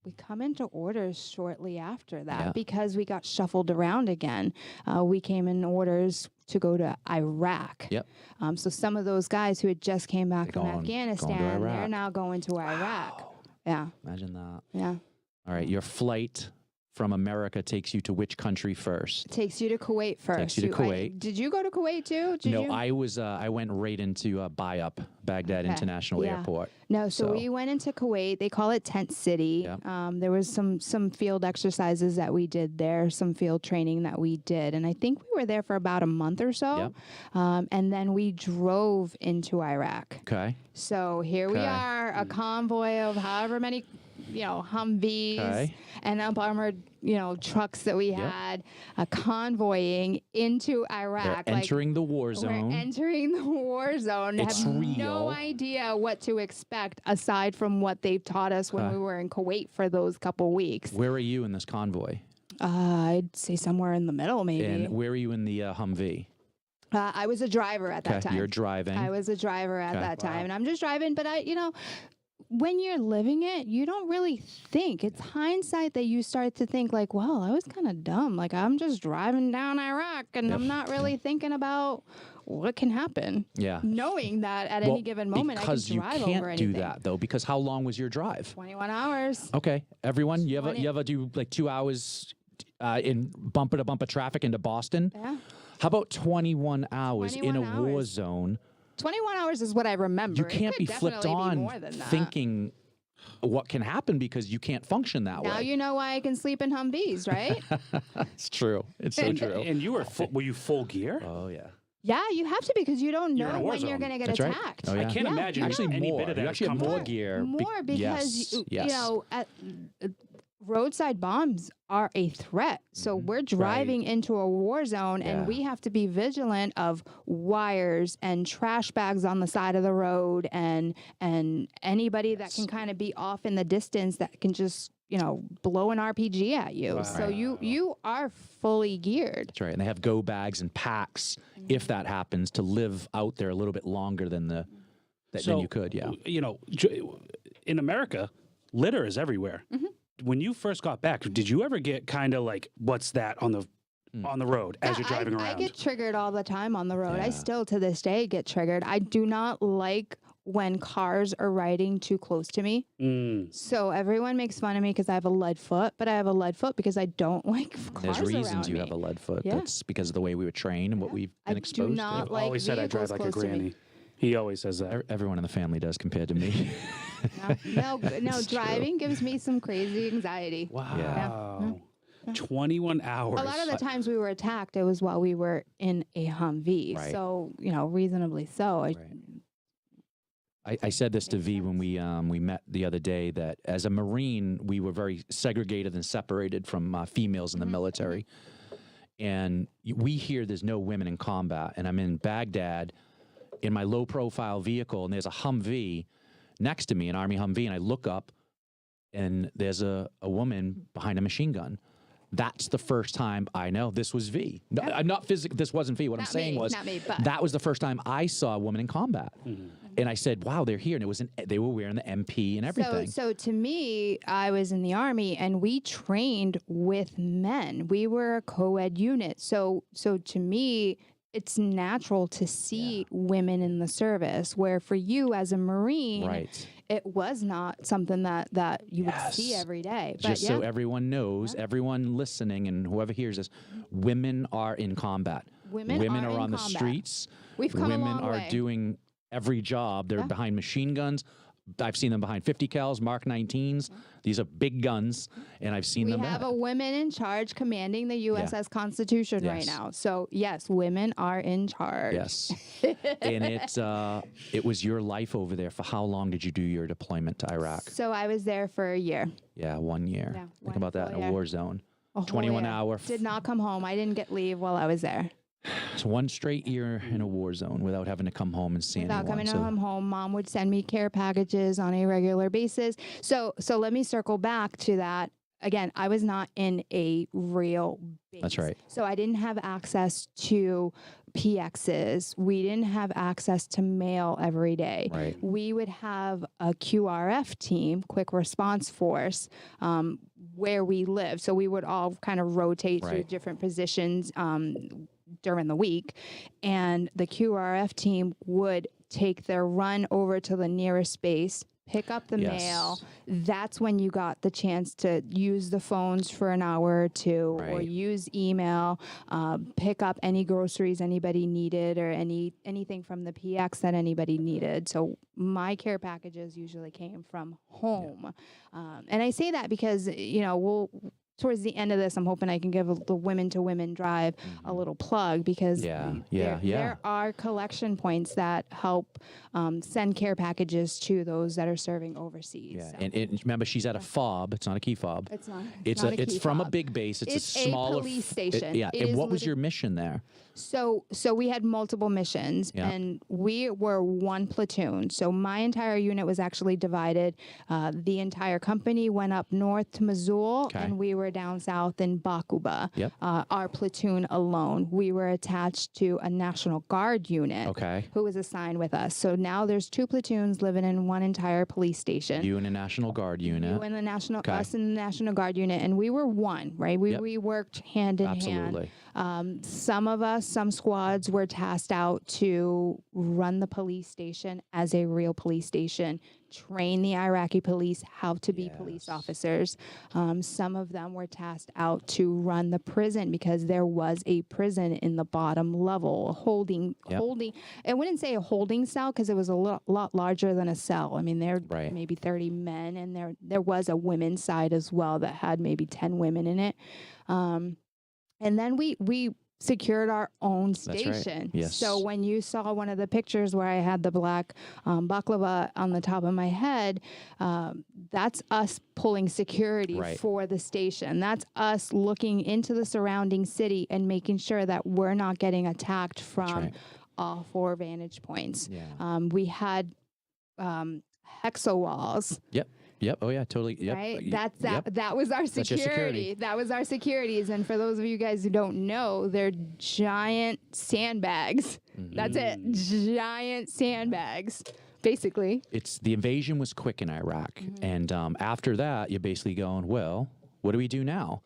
we come into orders shortly after that because we got shuffled around again. We came in orders to go to Iraq. Yep. So some of those guys who had just came back from going to Afghanistan, they're Iraq. now going to Iraq. Yeah. Imagine that. Yeah. All right. Your flight from America takes you to which country first? Takes you to Kuwait first. Takes you to Kuwait. Did you go to Kuwait too? No, I went right into Baghdad International Airport. No, so we went into Kuwait. They call it Tent City. Yep. There was some field exercises that we did there, some field training that we did, and I think we were there for about a month or so. Yep. And then we drove into Iraq. Okay. So here we are, a convoy of however many, Humvees and up-armored, trucks that we had, convoying into Iraq. They're entering the war zone. We're entering the war zone. It's have real. no idea what to expect aside from what they've taught us when we were in Kuwait for those couple weeks. Where are you in this convoy? I'd say somewhere in the middle, maybe. And where are you in the Humvee? I was a driver at that time. You're driving. I was a driver at that time, and I'm just driving. But when you're living it, you don't really think. It's hindsight that you start to think like, well, I was kind of dumb. Like, I'm just driving down Iraq, and I'm not really thinking about what can happen. Yeah. Knowing that at any given moment, I can drive over anything. Because you can't do that, though, because how long was your drive? 21 hours. Okay. Everyone, you ever do like 2 hours in bumper-to-bumper traffic into Boston? Yeah. How about 21 hours in a war zone? 21 hours is what I remember. You can't be flipped on thinking what can happen because you can't function that way. Now you know why I can sleep in Humvees, right? It's true. It's so true. And you were you full gear? Oh, yeah. Yeah, you have to because you don't know when you're going to get That's right. attacked. Oh, yeah. I can't imagine Actually, any more. bit of that You actually have come more from- gear. More because, yes. Roadside bombs are a threat. So we're driving into a war zone and we have to be vigilant of wires and trash bags on the side of the road and anybody that can kind of be off in the distance that can just, blow an RPG at you. Wow. So you are fully geared. That's right. And they have go bags and packs if that happens to live out there a little bit longer than than you could. Yeah. In America, litter is everywhere. When you first got back, did you ever get kind of like, what's that on the road as you're driving around? I get triggered all the time on the road. Yeah. I still to this day get triggered. I do not like when cars are riding too close to me. So everyone makes fun of me because I have a lead foot, but I have a lead foot because I don't like cars There's reasons around you me. have a lead foot. Yeah. That's because of the way we were trained and what we've been exposed do not to. like always said I drive vehicles like a close to me. granny. He always says that. Everyone in the family does compared to me. No, driving gives me some crazy anxiety. Wow. 21 hours. A lot of the times we were attacked, it was while we were in a Humvee. Right. So, reasonably so. I said this to Vee when we met the other day that as a Marine, we were very segregated and separated from females in the military. And we hear there's no women in combat. And I'm in Baghdad in my low-profile vehicle, and there's a Humvee next to me, an Army Humvee, and I look up, and there's a woman behind a machine gun. That's the first time I know this was Vee. No, I'm not physically. This wasn't Vee. What I'm saying was that was the first time I saw a woman in combat, and I said, "Wow, they're here!" And they were wearing the MP and everything. So to me, I was in the Army, and we trained with men. We were a co-ed unit. So to me, it's natural to see women in the service, where for you as a Marine, it was not something that you would see every day. But Just so everyone knows, everyone listening and whoever hears this, women are in combat. Women are in on the combat. streets. We've come a women long are way. doing every job. They're behind machine guns. I've seen them behind 50 cals, Mark 19s. These are big guns, and I've seen them. We have a woman in charge commanding the USS Constitution right now. So yes, women are in charge. Yes, and it was your life over there. For how long did you do your deployment to Iraq? So I was there for a year. Yeah, 1 year. Yeah, Think about that in a war zone. A whole 21 year. hour. Did not come home. I didn't get leave while I was there. It's 1 straight year in a war zone without having to come home and see Without anyone. coming home, Mom would send me care packages on a regular basis. So let me circle back to that. Again, I was not in a real base. That's right. So I didn't have access to PXs. We didn't have access to mail every day. Right. We would have a QRF team, quick response force, where we lived. So we would all kind of rotate to different positions during the week, and the QRF team would take their run over to the nearest base, pick up the Yes. mail. That's when you got the chance to use the phones for an hour or two, or Right. use email, pick up any groceries anybody needed, or anything from the PX that anybody needed. So my care packages usually came from home. And I say that because, towards the end of this, I'm hoping I can give the Women to Women Drive a little plug, because there are collection points that help send care packages to those that are serving overseas. Yeah, So. and remember, she's at a fob. It's not a key fob. It's not. It's not it's key from a fob. big base. It's a It's smaller police station. yeah, It and is what was your mission there? So we had multiple missions, Yeah. and we were one platoon. So my entire unit was actually divided. The entire company went up north to Missoula, Okay. and we were down south in Bakuba. Yep. Our platoon alone. We were attached to a National Guard unit. Okay. Who was assigned with us. So now there's two platoons living in one entire police station. You and a National Guard unit. You and the National, Okay. us and the National Guard unit, and we were one, right? We worked hand in Absolutely. hand. Some squads were tasked out to run the police station as a real police station, train the Iraqi police how to be police officers. Some of them were tasked out to run the prison, because there was a prison in the bottom level, holding. I wouldn't say a holding cell, because it was a lot larger than a cell. I mean, there were maybe 30 men, and there was a women's side as well that had maybe 10 women in it. And then we secured our own station. That's right. Yes. So when you saw one of the pictures where I had the black baklava on the top of my head, that's us pulling security for the station. That's us looking into the surrounding city and making sure that we're not getting attacked from all four vantage points. Yeah. We had hexa walls. Yep. Oh yeah. Totally. Yep. Right. That was our That's your security. That was our securities. And for those of you guys who don't know, they're giant sandbags. That's it. Giant sandbags, basically. It's the invasion was quick in Iraq, and after that, you're basically going, well, what do we do now?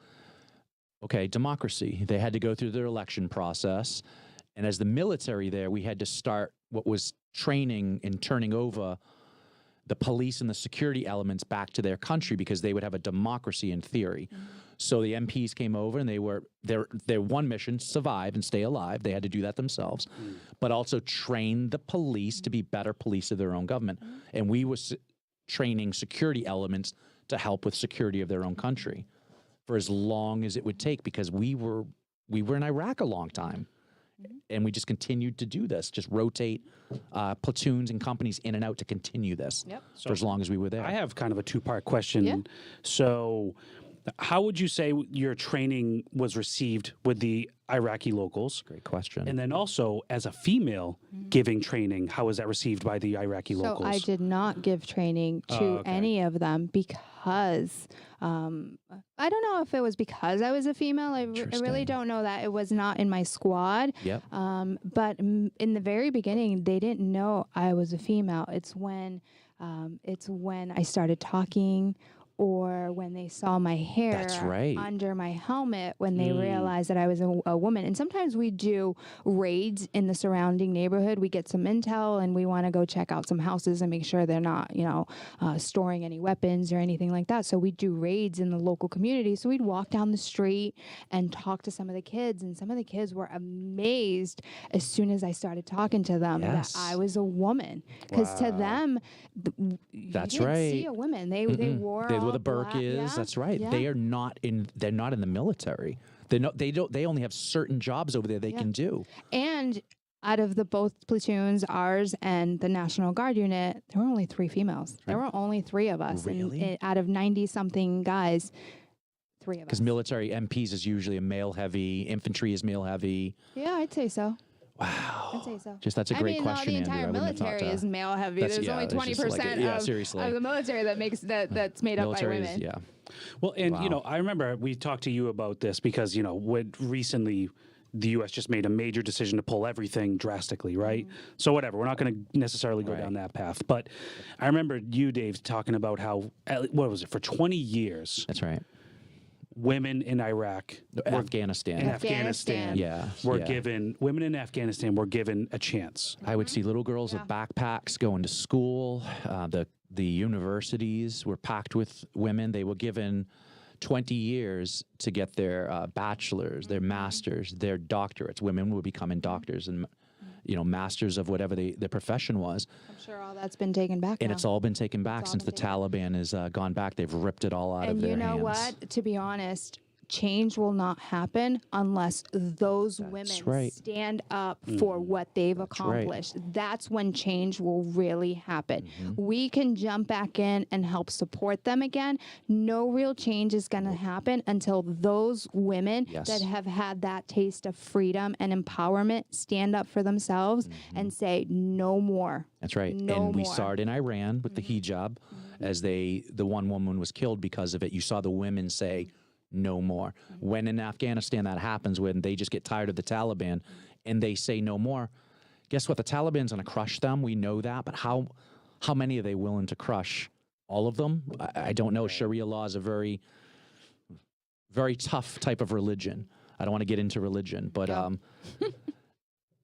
Okay, democracy. They had to go through their election process, and as the military there, we had to start what was training and turning over the police and the security elements back to their country, because they would have a democracy in theory. So the MPs came over, and their one mission, survive and stay alive. They had to do that themselves, but also train the police to be better police of their own government. And we were training security elements to help with security of their own country for as long as it would take, because we were in Iraq a long time. And we just continued to do this, just rotate platoons and companies in and out to continue this for as long as we were there. I have kind of a two-part question. Yeah. So how would you say your training was received with the Iraqi locals? Great question. And then also, as a female giving training, how was that received by the Iraqi locals? So I did not give training to any of them, because I don't know if it was because I was a female. I really don't know that. It was not in my squad. Yep. But in the very beginning, they didn't know I was a female. It's when I started talking, or when they saw my hair under my helmet, when they realized that I was a woman. And sometimes we do raids in the surrounding neighborhood. We get some intel, and we want to go check out some houses and make sure they're not, storing any weapons or anything like that. So we do raids in the local community. So we'd walk down the street and talk to some of the kids, and some of the kids were amazed as soon as I started talking to them that I was a woman. Because to them, you didn't see a woman. They wore where the burq is. That's right. Yeah. They're not in the military. They only have certain jobs over there they can do. And out of the both platoons, ours and the National Guard unit, there were only 3 females. There were only 3 of us. Really? And out of 90-something guys, 3 of us. Because military MPs is usually a male-heavy, infantry is male-heavy. Yeah, I'd say so. Wow. I'd say so. That's a great question, the Andrew. entire I wouldn't have thought military is male heavy. There's only 20% of the military that's made up by women. Yeah. Well, and I remember we talked to you about this because when recently the U.S. just made a major decision to pull everything drastically, right? So whatever, we're not going to necessarily go down that path. But I remember you, Dave, talking about how what was it for 20 years? That's right. Women in Iraq, Afghanistan, were given. Women in Afghanistan were given a chance. I would see little girls with backpacks going to school. the universities were packed with women. They were given 20 years to get their bachelors, their masters, their doctorates. Women were becoming doctors and, masters of whatever their profession was. I'm sure all that's been taken back And now. it's all been taken back since the Taliban has gone back. They've ripped it all out of their hands. And you know what? To be honest, change will not happen unless those women stand up for what they've accomplished. That's when change will really happen. We can jump back in and help support them again. No real change is going to happen until those women that have had that taste of freedom and empowerment stand up for themselves and say, no more. That's right. And we saw it in Iran with the hijab as the one woman was killed because of it. You saw the women say, no more. When in Afghanistan that happens, when they just get tired of the Taliban and they say no more, guess what? The Taliban's going to crush them. We know that. But how many are they willing to crush? All of them? I don't know. Sharia law is a very, very tough type of religion. I don't want to get into religion, but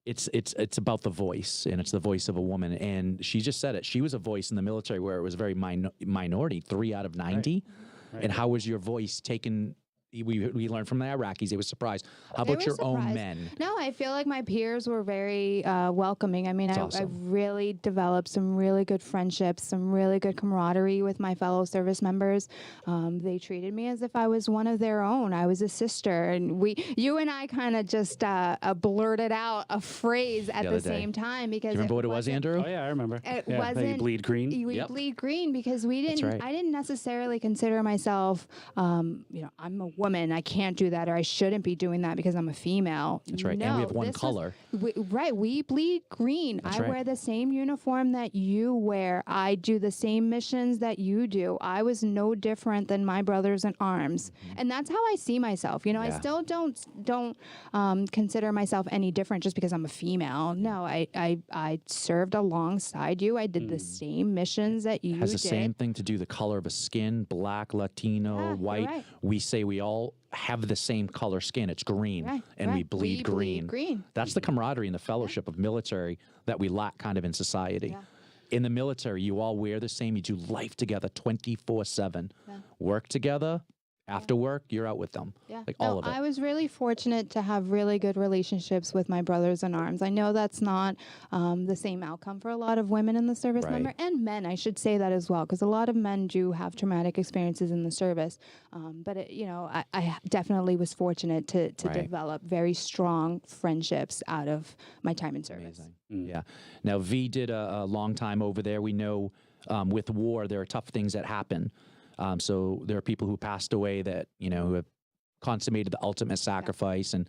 it's about the voice, and it's the voice of a woman. And she just said it. She was a voice in the military where it was very minority, 3 out of 90. Right. And how was your voice taken? We learned from the Iraqis. They were surprised. How about your own men? No, I feel like my peers were very welcoming. I mean, I really developed some really good friendships, some really good camaraderie with my fellow service members. They treated me as if I was one of their own. I was a sister. And you and I kind of just blurted out a phrase at the same time. Because do you remember what it was, Andrew? Oh, yeah, I remember. It wasn't. You bleed green? We bleed green because we didn't. I didn't necessarily consider myself, I'm a woman, I can't do that, or I shouldn't be doing that because I'm a female. That's right. No, and we have one color. We bleed green. I wear the same uniform that you wear. I do the same missions that you do. I was no different than my brothers in arms. And that's how I see myself. I still don't consider myself any different just because I'm a female. No, I served alongside you. I did the same missions that you did. Has the same thing to do the color of a skin, black, Latino, white. Right. We say we all have the same color skin. It's green, and we bleed green. That's the camaraderie and the fellowship of military that we lack kind of in society. Yeah. In the military, you all wear the same. You do life together 24/7. Yeah. Work together. After work, you're out with them. Yeah. All of it. I was really fortunate to have really good relationships with my brothers in arms. I know that's not the same outcome for a lot of women in the service member, and men, I should say that as well, because a lot of men do have traumatic experiences in the service. But I definitely was fortunate to develop very strong friendships out of my time in service. Amazing. Yeah. Now, Vee did a long time over there. We know with war, there are tough things that happen. So there are people who passed away that, who have consummated the ultimate sacrifice, and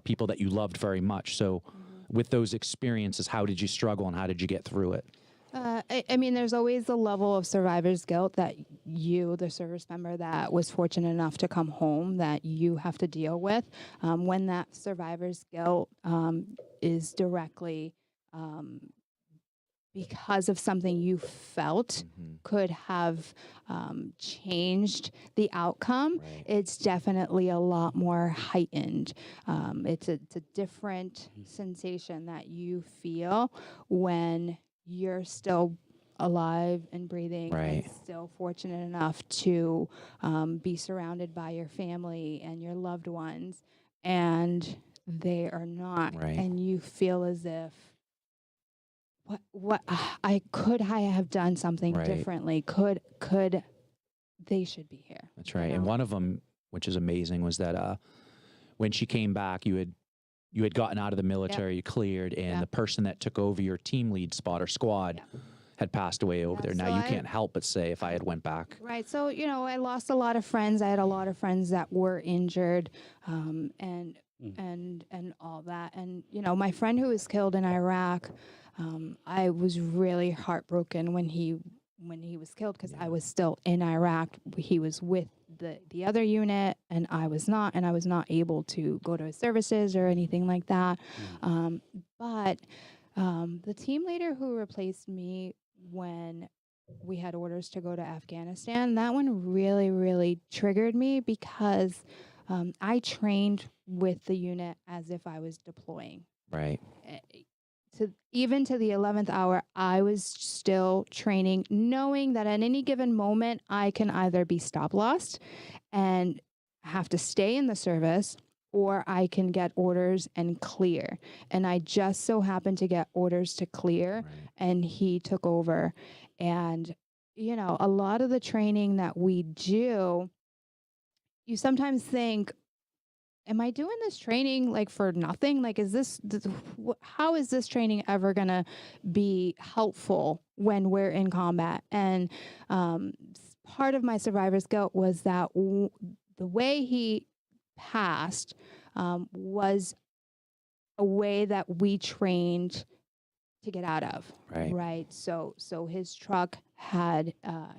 people that you loved very much. So with those experiences, how did you struggle and how did you get through it? I mean, there's always the level of survivor's guilt that you, the service member that was fortunate enough to come home, that you have to deal with. When that survivor's guilt is directly because of something you felt could have changed the outcome, it's definitely a lot more heightened. It's a different sensation that you feel when you're still alive and breathing and still fortunate enough to be surrounded by your family and your loved ones, and they are not. And you feel as if, what I have done something differently. Could they should be here. That's right. And one of them, which is amazing, was that when she came back, you had gotten out of the military, you cleared, and the person that took over your team lead spot or squad had passed away over there. Now, you can't help but say, if I had went back. Right. So, I lost a lot of friends. I had a lot of friends that were injured, and all that. And, my friend who was killed in Iraq, I was really heartbroken when he was killed, because I was still in Iraq. He was with the other unit, and I was not able to go to his services or anything like that. But the team leader who replaced me when we had orders to go to Afghanistan, that one really, really triggered me, because I trained with the unit as if I was deploying. Right. even to the 11th hour, I was still training, knowing that at any given moment, I can either be stop lost and have to stay in the service, or I can get orders and clear. And I just so happened to get orders to clear, and he took over. And, you know, a lot of the training that we do, you sometimes think, am I doing this training like for nothing? Like, how is this training ever going to be helpful when we're in combat? And part of my survivor's guilt was that the way he passed was a way that we trained to get out of. Right. So his truck had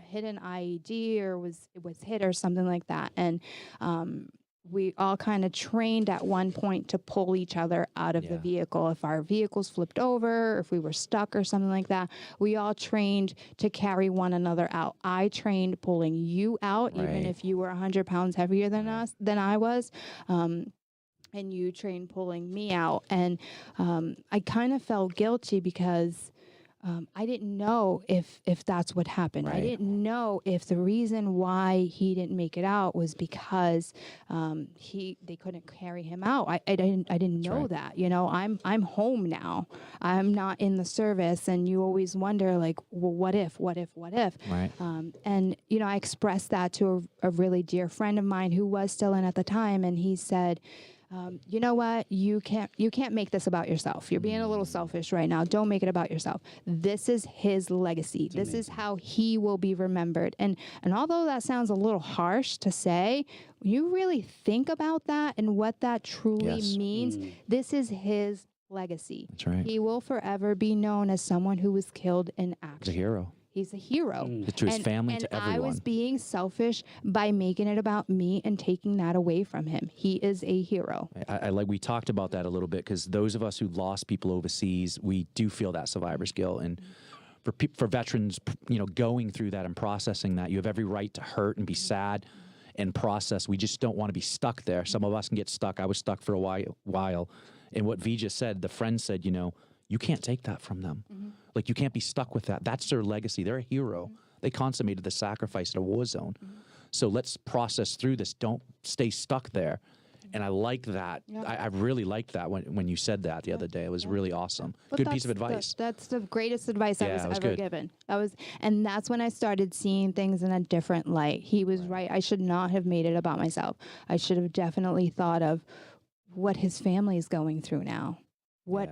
hit an IED or was hit or something like that. And we all kind of trained at one point to pull each other out of the vehicle. If our vehicles flipped over, or if we were stuck or something like that, we all trained to carry one another out. I trained pulling you out, even if you were 100 pounds heavier than I was. And you trained pulling me out. And I kind of felt guilty because I didn't know if that's what happened. I didn't know if the reason why he didn't make it out was because they couldn't carry him out. I didn't know that. You know, I'm home now. I'm not in the service, and you always wonder, like, well, what if? And you know, I expressed that to a really dear friend of mine who was still in at the time, and he said, you know what? You can't make this about yourself. You're being a little selfish right now. Don't make it about yourself. This is his legacy. This is how he will be remembered. And although that sounds a little harsh to say, when you really think about that and what that truly means, this is his legacy. That's right. He will forever be known as someone who was killed in action. He's a hero. He's a hero. To his family, to everyone. And I was being selfish by making it about me and taking that away from him. He is a hero. I like, we talked about that a little bit, because those of us who lost people overseas, we do feel that survivor's guilt. And for veterans, you know, going through that and processing that, you have every right to hurt and be sad and process. We just don't want to be stuck there. Some of us can get stuck. I was stuck for a while. And what Vee just said, the friend said, you know, you can't take that from them. Like, you can't be stuck with that. That's their legacy. They're a hero. They consummated the sacrifice in a war zone. So let's process through this. Don't stay stuck there. And I like that. I really liked that when you said that the other day. It was really awesome. But good piece of advice. That's the greatest advice I was ever given. And that's when I started seeing things in a different light. He was right. I should not have made it about myself. I should have definitely thought of what his family is going through now. What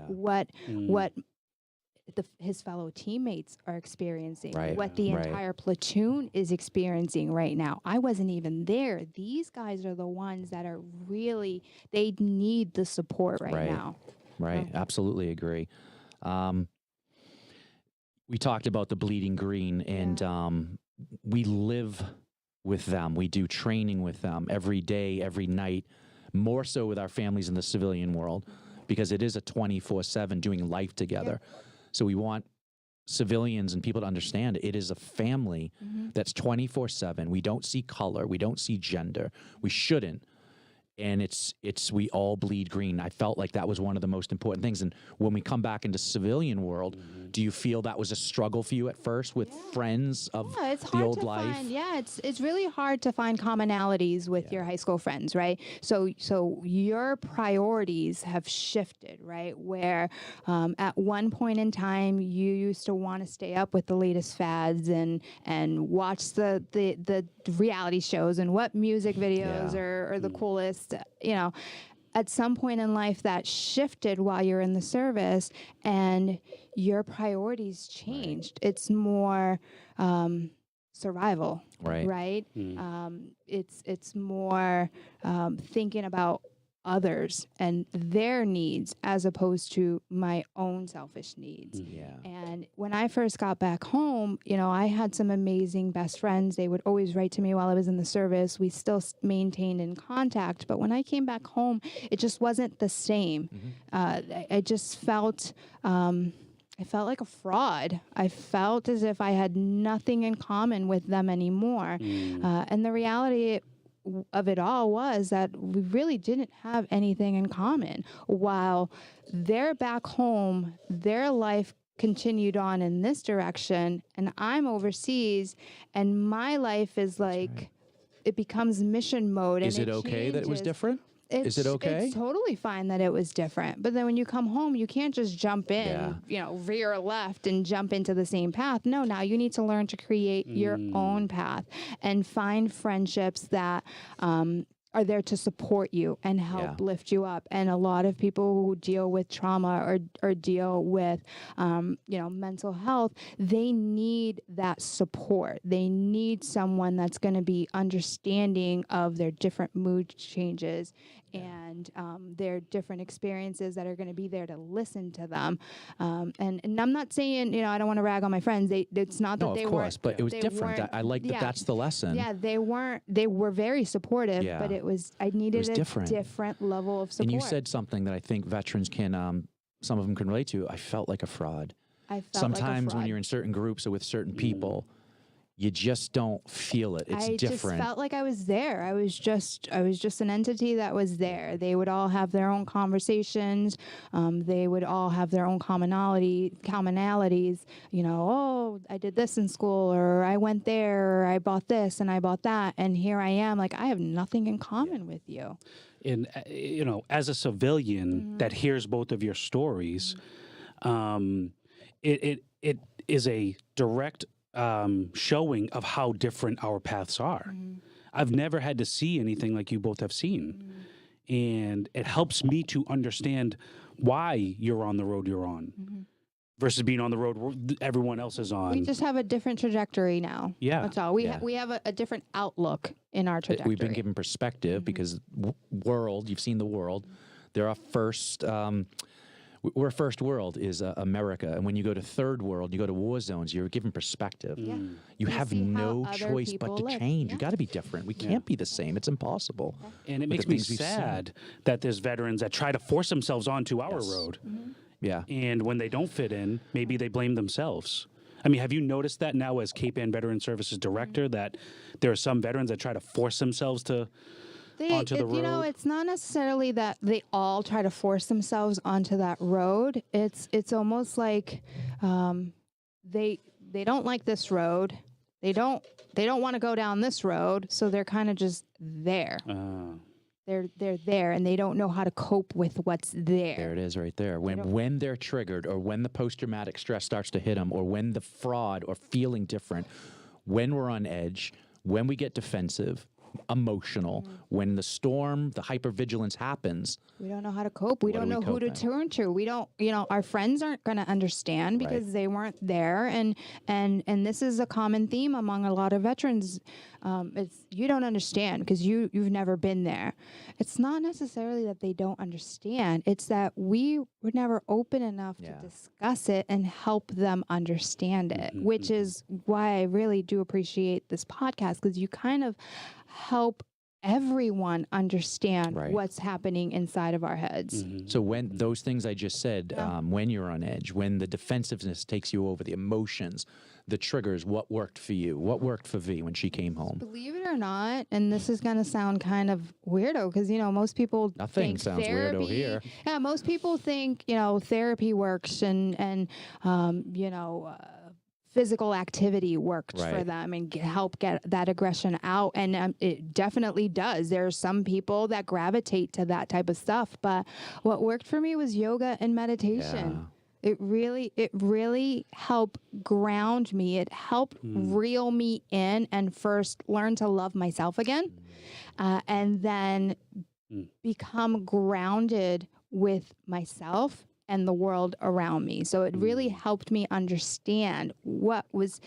his fellow teammates are experiencing, what the entire platoon is experiencing right now. I wasn't even there. These guys are the ones that are really, they need the support right now. Absolutely agree. We talked about the Bleeding Green, and we live with them. We do training with them every day, every night, more so with our families in the civilian world, because it is a 24/7 doing life together. So we want civilians and people to understand it is a family that's 24/7. We don't see color. We don't see gender. We shouldn't. And we all bleed green. I felt like that was one of the most important things. And when we come back into civilian world, do you feel that was a struggle for you at first with friends of the old life? It's really hard to find commonalities with your high school friends, right? So your priorities have shifted, right? Where at one point in time you used to want to stay up with the latest fads and watch the reality shows and what music videos are the coolest. You know, at some point in life that shifted while you're in the service, and your priorities changed. It's more survival, right? It's more thinking about others and their needs as opposed to my own selfish needs. And when I first got back home, you know, I had some amazing best friends. They would always write to me while I was in the service. We still maintained in contact, but when I came back home, it just wasn't the same. I just felt I felt like a fraud. I felt as if I had nothing in common with them anymore. And the reality of it all was that we really didn't have anything in common. While they're back home, their life continued on in this direction, and I'm overseas, and my life is like, it becomes mission mode. Is and it okay that it was changes. different? Is it okay? It's totally fine that it was different. But then when you come home, you can't just jump in, Yeah. veer left and jump into the same path. No, now you need to learn to create your own path and find friendships that are there to support you and help lift you up. And a lot of people who deal with trauma or deal with, mental health, they need that support. They need someone that's going to be understanding of their different mood changes and their different experiences, that are going to be there to listen to them. And I'm not saying, I don't want to rag on my friends. It's not that No, they of course, weren't, but it was they different. weren't- I like that that's the lesson. Yeah, they were very supportive, Yeah. but I needed a different. different level of support. And you said something that I think veterans can, some of them can relate to. I felt like a fraud. I felt Sometimes like a fraud. when you're in certain groups or with certain people, you just don't feel it. It's different. Just felt like I was there. I was just an entity that was there. They would all have their own conversations. They would all have their own commonalities. Oh, I did this in school, or I went there, or I bought this and I bought that, and here I am. Like, I have nothing in common with you. And as a civilian that hears both of your stories, it is a direct showing of how different our paths are. I've never had to see anything like you both have seen. And it helps me to understand why you're on the road you're on versus being on the road everyone else is on. We just have a different trajectory now. Yeah. That's all. We have a different outlook in our trajectory. We've been given perspective because world, you've seen the world. There are first, we're first world is America. And when you go to third world, you go to war zones, you're given perspective. Yeah. You You have see how no other choice but people to live. change. Yeah. You got to be different. We can't be the same. It's impossible. And it With makes the me things we've seen. sad that there's veterans that try to force themselves onto our road. Yeah. And when they don't fit in, maybe they blame themselves. I mean, have you noticed that now as Cape Ann Veteran Services Director, that there are some veterans that try to force themselves to onto the road? It's not necessarily that they all try to force themselves onto that road. It's almost like they don't like this road. They don't want to go down this road, so they're kind of just there. They're there, and they don't know how to cope with what's there. There it is right there. When they're triggered, or when the post-traumatic stress starts to hit them, or when the fraud or feeling different, when we're on edge, when we get defensive, emotional, when the storm, the hypervigilance happens. We don't know how to cope. We What don't do we know who to cope in? turn to. We don't, our friends aren't going to understand because they weren't there. And this is a common theme among a lot of veterans. It's you don't understand because you've never been there. It's not necessarily that they don't understand. It's that we were never open enough to discuss it and help them understand it, which is why I really do appreciate this podcast, because you kind of help everyone understand what's happening inside of our heads. So when those things I just said, when you're on edge, when the defensiveness takes you over, the emotions, the triggers, what worked for you? What worked for Vee when she came home? Believe it or not, and this is going to sound kind of weirdo because, most people Nothing think sounds therapy, weirdo here. Yeah, most people think, therapy works and physical activity worked for them and help get that aggression out. And it definitely does. There are some people that gravitate to that type of stuff. But what worked for me was yoga and meditation. It really helped ground me. It helped reel me in and first learn to love myself again. And then become grounded with myself and the world around me. So it really helped me understand what was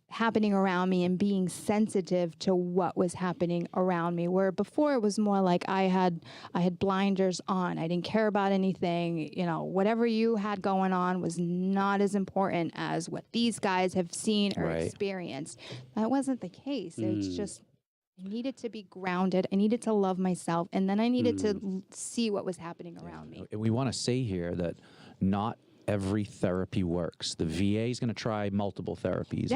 happening around me and being sensitive to what was happening around me, where before it was more like I had blinders on. I didn't care about anything. Whatever you had going on was not as important as what these guys have seen or experienced. That wasn't the case. It's just I needed to be grounded. I needed to love myself. And then I needed to see what was happening around me. And we want to say here that not every therapy works. The VA is going to try multiple therapies.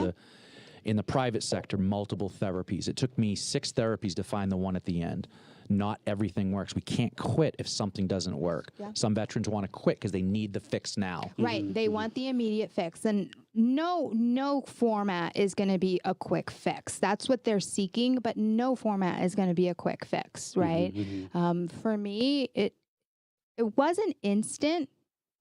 In the private sector, multiple therapies. It took me 6 therapies to find the one at the end. Not everything works. We can't quit if something doesn't work. Yeah. Some veterans want to quit because they need the fix now. Right. They want the immediate fix. And no format is going to be a quick fix. That's what they're seeking, but no format is going to be a quick fix, right? For me, it wasn't instant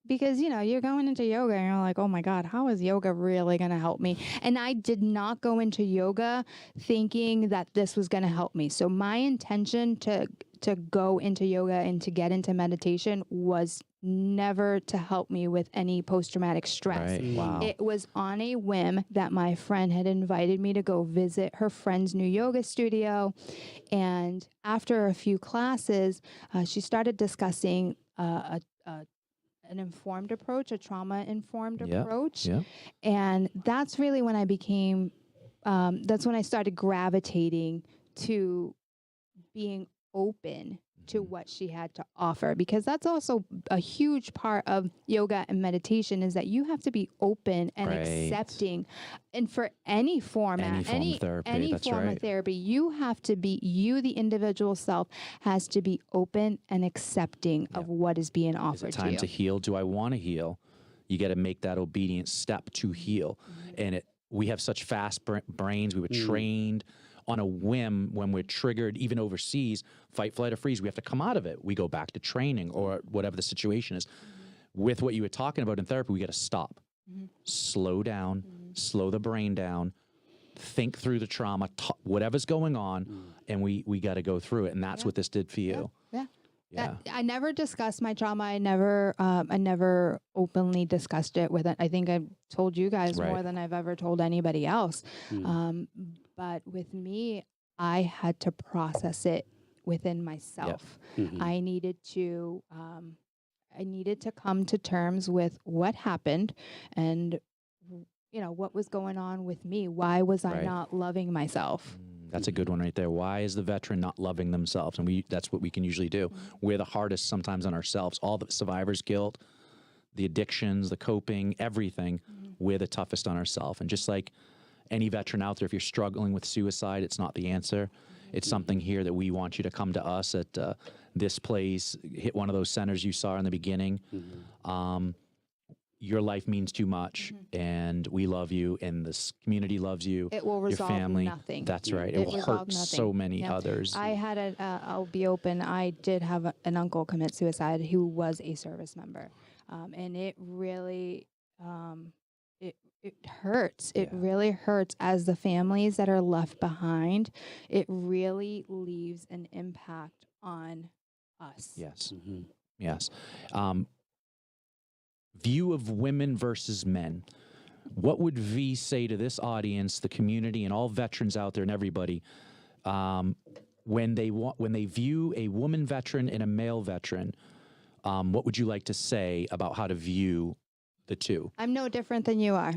because, you know, you're going into yoga and you're like, oh my God, how is yoga really going to help me? And I did not go into yoga thinking that this was going to help me. So my intention to go into yoga and to get into meditation was never to help me with any post-traumatic stress. Right. Wow. It was on a whim that my friend had invited me to go visit her friend's new yoga studio. And after a few classes, she started discussing an informed approach, a trauma-informed approach. Yeah. And that's really when I became, that's when I started gravitating to being open to what she had to offer, because that's also a huge part of yoga and meditation, is that you have to be open and accepting. And for any format, any form of therapy, you have to be, you, the individual self, has to be open and accepting of what is being offered to you. Time to heal. Do I want to heal? You got to make that obedient step to heal. And we have such fast brains. We were trained on a whim. When we're triggered, even overseas, fight, flight, or freeze, we have to come out of it. We go back to training or whatever the situation is. With what you were talking about in therapy, we got to stop, slow down, slow the brain down, think through the trauma, whatever's going on, and we got to go through it. And that's what this did for you. Yeah. I never discussed my trauma. I never openly discussed it with it. I think I've told you guys more than I've ever told anybody else. But with me, I had to process it within myself. I needed to come to terms with what happened and, you know, what was going on with me. Why was I not loving myself? That's a good one right there. Why is the veteran not loving themselves? And that's what we can usually do. We're the hardest sometimes on ourselves. All the survivor's guilt, the addictions, the coping, everything, we're the toughest on ourselves. And just like any veteran out there, if you're struggling with suicide, it's not the answer. It's something here that we want you to come to us at this place, hit one of those centers you saw in the beginning. Your life means too much, and we love you, and this community loves you. It will resolve your family. Nothing. That's right. It will hurt so many others. I had I'll be open. I did have an uncle commit suicide who was a service member, and it really it hurts. It really hurts as the families that are left behind. It really leaves an impact on us. Yes. Yes. View of women versus men. What would Vee say to this audience, the community, and all veterans out there, and everybody, when they view a woman veteran and a male veteran? What would you like to say about how to view the two? I'm no different than you are.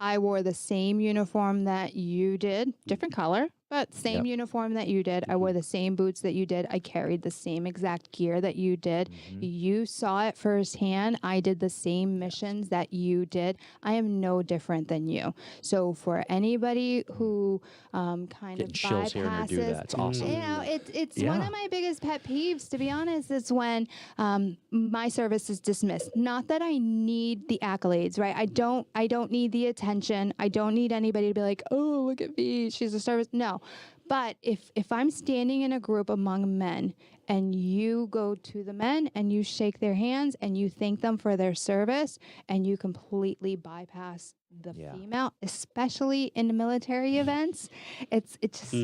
I wore the same uniform that you did, different color, but same uniform that you did. I wore the same boots that you did. I carried the same exact gear that you did. You saw it firsthand. I did the same missions that you did. I am no different than you. So for anybody who kind of chills hearing her do that. It's awesome. You know, it's one of my biggest pet peeves, to be honest. It's when my service is dismissed. Not that I need the accolades, right? I don't need the attention. I don't need anybody to be like, oh, look at Vee, she's a service. No. But if I'm standing in a group among men and you go to the men and you shake their hands and you thank them for their service and you completely bypass the female, especially in the military events, it just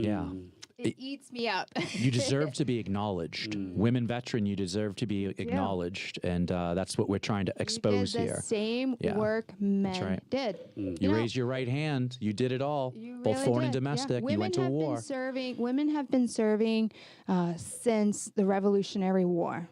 it eats me up. You deserve to be acknowledged. Women veteran, you deserve to be acknowledged. And that's what we're trying to expose here. The same work men did. You raised your right hand. You did it all, both foreign and domestic. You went to war. Women have been serving since the Revolutionary War.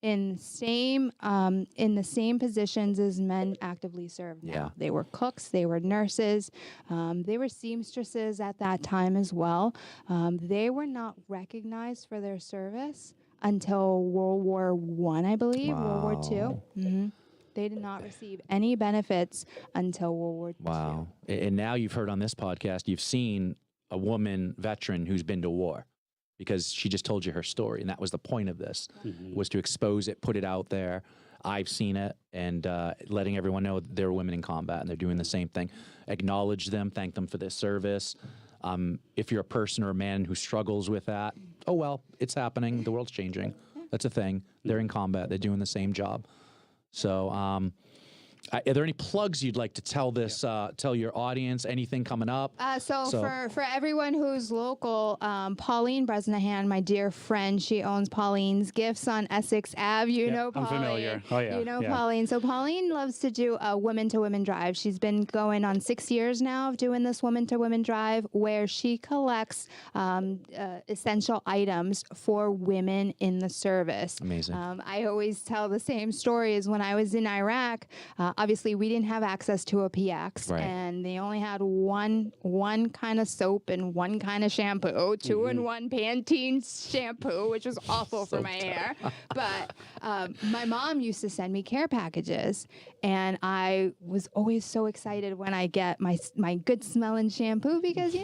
In the same positions as men actively serve now. Yeah. They were cooks, they were nurses, they were seamstresses at that time as well. They were not recognized for their service until World War I believe, World War II. They did not receive any benefits until World War II. Wow. And now you've heard on this podcast, you've seen a woman veteran who's been to war, because she just told you her story. And that was the point of this, was to expose it, put it out there. I've seen it, and letting everyone know there are women in combat and they're doing the same thing. Acknowledge them, thank them for their service. If you're a person or a man who struggles with that, oh, well, it's happening. The world's changing. That's a thing. They're in combat. They're doing the same job. So are there any plugs you'd like to tell tell your audience? Anything coming up? So for everyone who's local, Pauline Bresnahan, my dear friend, she owns Pauline's Gifts on Essex Ave. You know Pauline. I'm familiar. Oh, yeah. You know Pauline. So Pauline loves to do a women-to-women drive. She's been going on 6 years now of doing this women-to-women drive, where she collects essential items for women in the service. Amazing. I always tell the same story as when I was in Iraq. Obviously, we didn't have access to a PX, Right. and they only had one kind of soap and one kind of shampoo, 2-in-1 Pantene shampoo, which was awful for my hair. But my mom used to send me care packages, and I was always so excited when I get my good smelling shampoo, because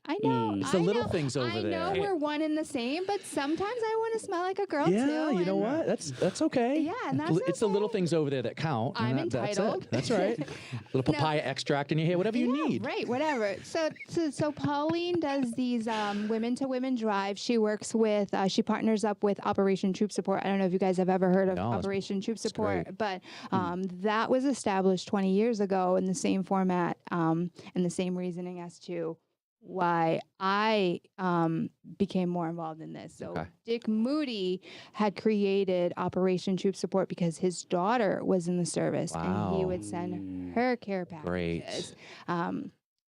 I know. It's the little things over I there. know we're one and the same, but sometimes I want to smell like a girl Yeah, too. you know what? That's okay. Yeah, and that's It's the okay. little things over there that count. and I'm entitled. That's right. Little papaya extract in your hair, whatever you need. Right, whatever. So Pauline does these women-to-women drives. She works with, she partners up with Operation Troop Support. I don't know if you guys have ever heard of No, Operation Troop Support, great. but that was established 20 years ago in the same format and the same reasoning as to why I became more involved in this. So Okay. Dick Moody had created Operation Troop Support because his daughter was in the service, and he Wow. would send her care Great. packages.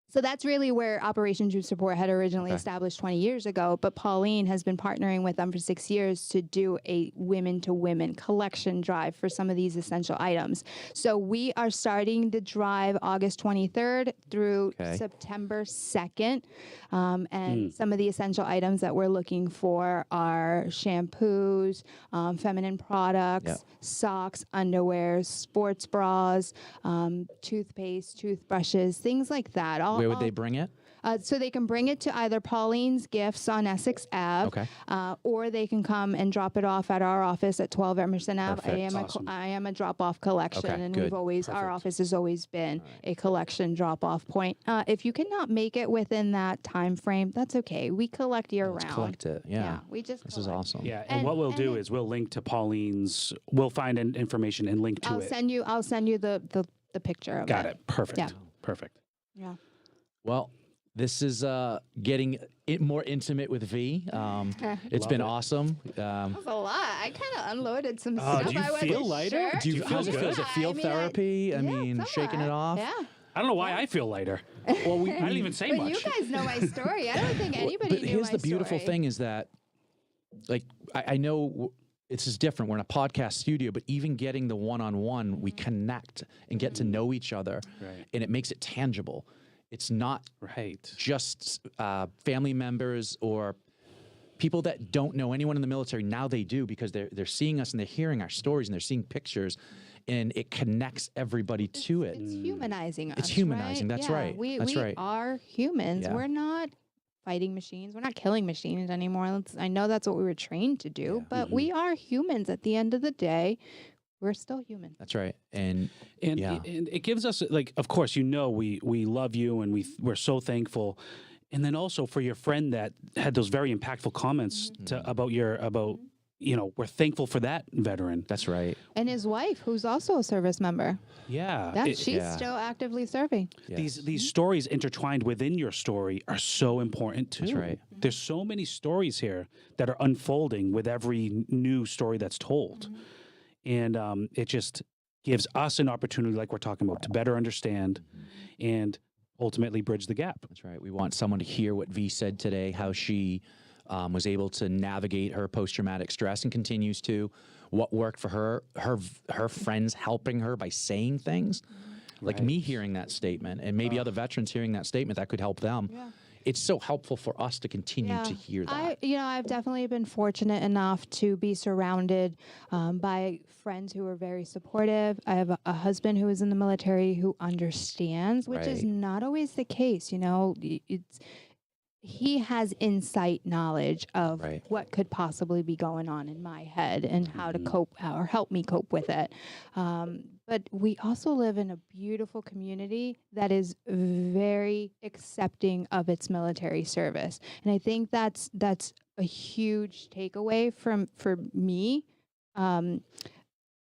So that's really where Operation Troop Support had originally established 20 years ago. But Pauline has been partnering with them for 6 years to do a women-to-women collection drive for some of these essential items. So we are starting the drive August 23rd through September 2nd. And some of the essential items that we're looking for are shampoos, feminine products, socks, underwear, sports bras, toothpaste, toothbrushes, things like that. Where would they bring it? So they can bring it to either Pauline's Gifts on Essex Ave, or they can come and drop it off at our office at 12 Emerson Ave. Perfect. I am a drop-off collection, Okay, and good. our office has always been a collection drop-off point. If you cannot make it within that time frame, that's okay. We collect year-round. Collect it. Yeah. We just This is collect. awesome. Yeah, and what we'll do then- is we'll link to Pauline's. We'll find information and link to I'll it. send you the picture of Got it. Perfect. Yeah. Perfect. Yeah. Well, this is getting more intimate with Vee. It's been awesome. That was a lot. I kind of unloaded some Oh, stuff. do you I wasn't feel lighter? sure. Do you feel How's it feel? good? Does it feel I mean, therapy? I yeah, mean, shaking it somewhat. off? Yeah. I don't know why I feel lighter. Well, I didn't even say But much. you guys know my story. I don't think anybody But knew here's my the beautiful story. thing is that, like, I know this is different. We're in a podcast studio, but even getting the one-on-one, we connect and get to know each other, Right. and it makes it tangible. It's not Right. just family members or people that don't know anyone in the military. Now they do, because they're seeing us and they're hearing our stories and they're seeing pictures, and it connects everybody to it. It's humanizing us. It's humanizing, right? that's Yeah, right, We that's right. are humans. Yeah. We're not fighting machines. We're not killing machines anymore. I know that's what we were trained to do, but we are humans at the end of the day. We're still human. That's right. And And, yeah. and it gives us, like, of course, we love you and we're so thankful. And then also for your friend that had those very impactful comments about we're thankful for that veteran. That's right. And his wife, who's also a service member. Yeah. She's still actively serving. Yes. These stories intertwined within your story are so important too. That's right. There's so many stories here that are unfolding with every new story that's told. And it just gives us an opportunity, like we're talking about, to better understand and ultimately bridge the gap. That's right. We want someone to hear what Vee said today, how she was able to navigate her post-traumatic stress and continues to, what worked for her friends helping her by saying things, like me hearing that statement, and maybe other veterans hearing that statement that could help them. it's so helpful for us to continue to hear that. I've definitely been fortunate enough to be surrounded by friends who are very supportive. I have a husband who is in the military who understands, which is Right. not always the case. He has insight knowledge of Right. what could possibly be going on in my head and how to cope or help me cope with it. But we also live in a beautiful community that is very accepting of its military service. And I think that's a huge takeaway for me.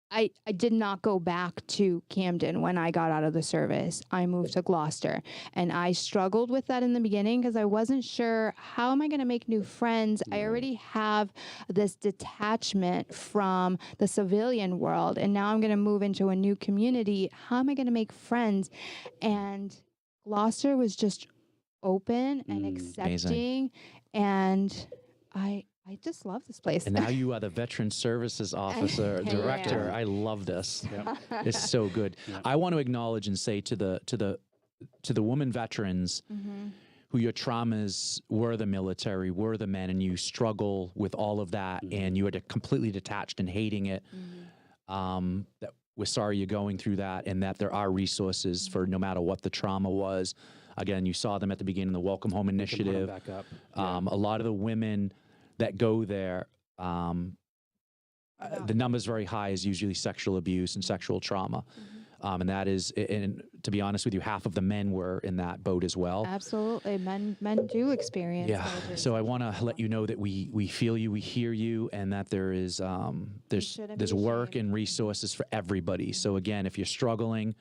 I did not go back to Camden when I got out of the service. I moved to Gloucester, and I struggled with that in the beginning because I wasn't sure, how am I going to make new friends? I already have this detachment from the civilian world, and now I'm going to move into a new community. How am I going to make friends? And Gloucester was just open and accepting, and I just love this place. And now you are the Veteran Services Officer, Director. Yeah. I love this. It's so good. I want to acknowledge and say to the women veterans who your traumas were the military, were the men, and you struggle with all of that, and you are completely detached and hating it. That we're sorry you're going through that, and that there are resources for no matter what the trauma was. Again, you saw them at the beginning of the Welcome Home Initiative. Back up. A lot of the women that go there, the number's very high, is usually sexual abuse and sexual trauma. And that is, and to be honest with you, half of the men were in that boat as well. Absolutely. Men do experience military. So I want to let you know that we feel you, we hear you, and that there's work and resources for everybody. So again, if you're struggling,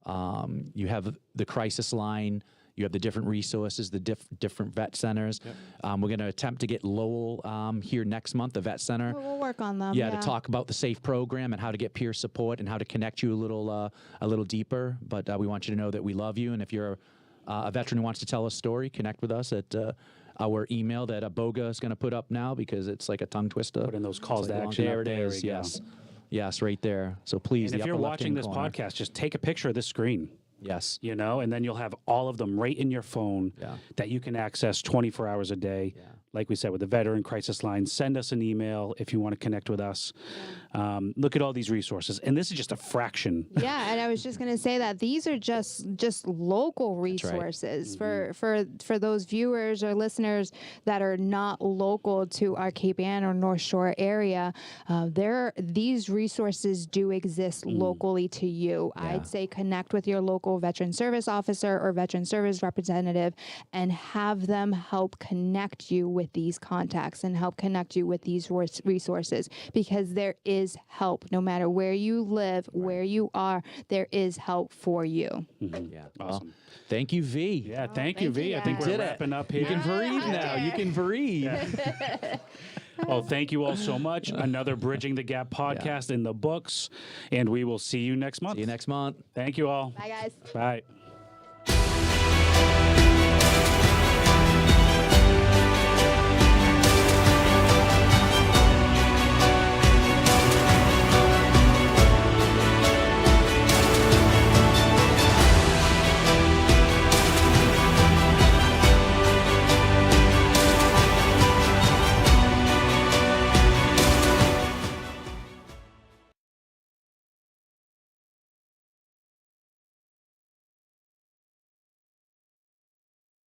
you have the crisis line. You have the different resources, the different vet centers. We're going to attempt to get Lowell here next month, the vet center. We'll work on them. Yeah, to talk about the SAFE program and how to get peer support and how to connect you a little deeper. But we want you to know that we love you. And if you're a veteran who wants to tell a story, connect with us at our email that Boga is going to put up now, because it's like a tongue twister. Put in those calls to action. There it There is. we go. Yes. Yes, right there. So please, And if the you're upper watching left-hand this corner. podcast, just take a picture of this screen. Yes. And then you'll have all of them right in your phone that you can access 24 hours a day. Like we said, with the Veteran Crisis Line, send us an email if you want to connect with us. Look at all these resources. And this is just a fraction. Yeah, and I was just going to say that these are just local resources for those viewers or listeners that are not local to our Cape Ann or North Shore area. These resources do exist locally to you. I'd say connect with your local veteran service officer or veteran service representative and have them help connect you with these contacts and help connect you with these resources, because there is help no matter where you live, where you are. There is help for you. Yeah. Awesome. Well, thank you, V. Yeah, thank you, V. I think we're Did it. wrapping up here. You can breathe now. You can breathe. Well, thank you all so much. Another Bridging the Gap podcast in the books, and we will see you next month. See you next month. Thank you all. Bye, guys. Bye.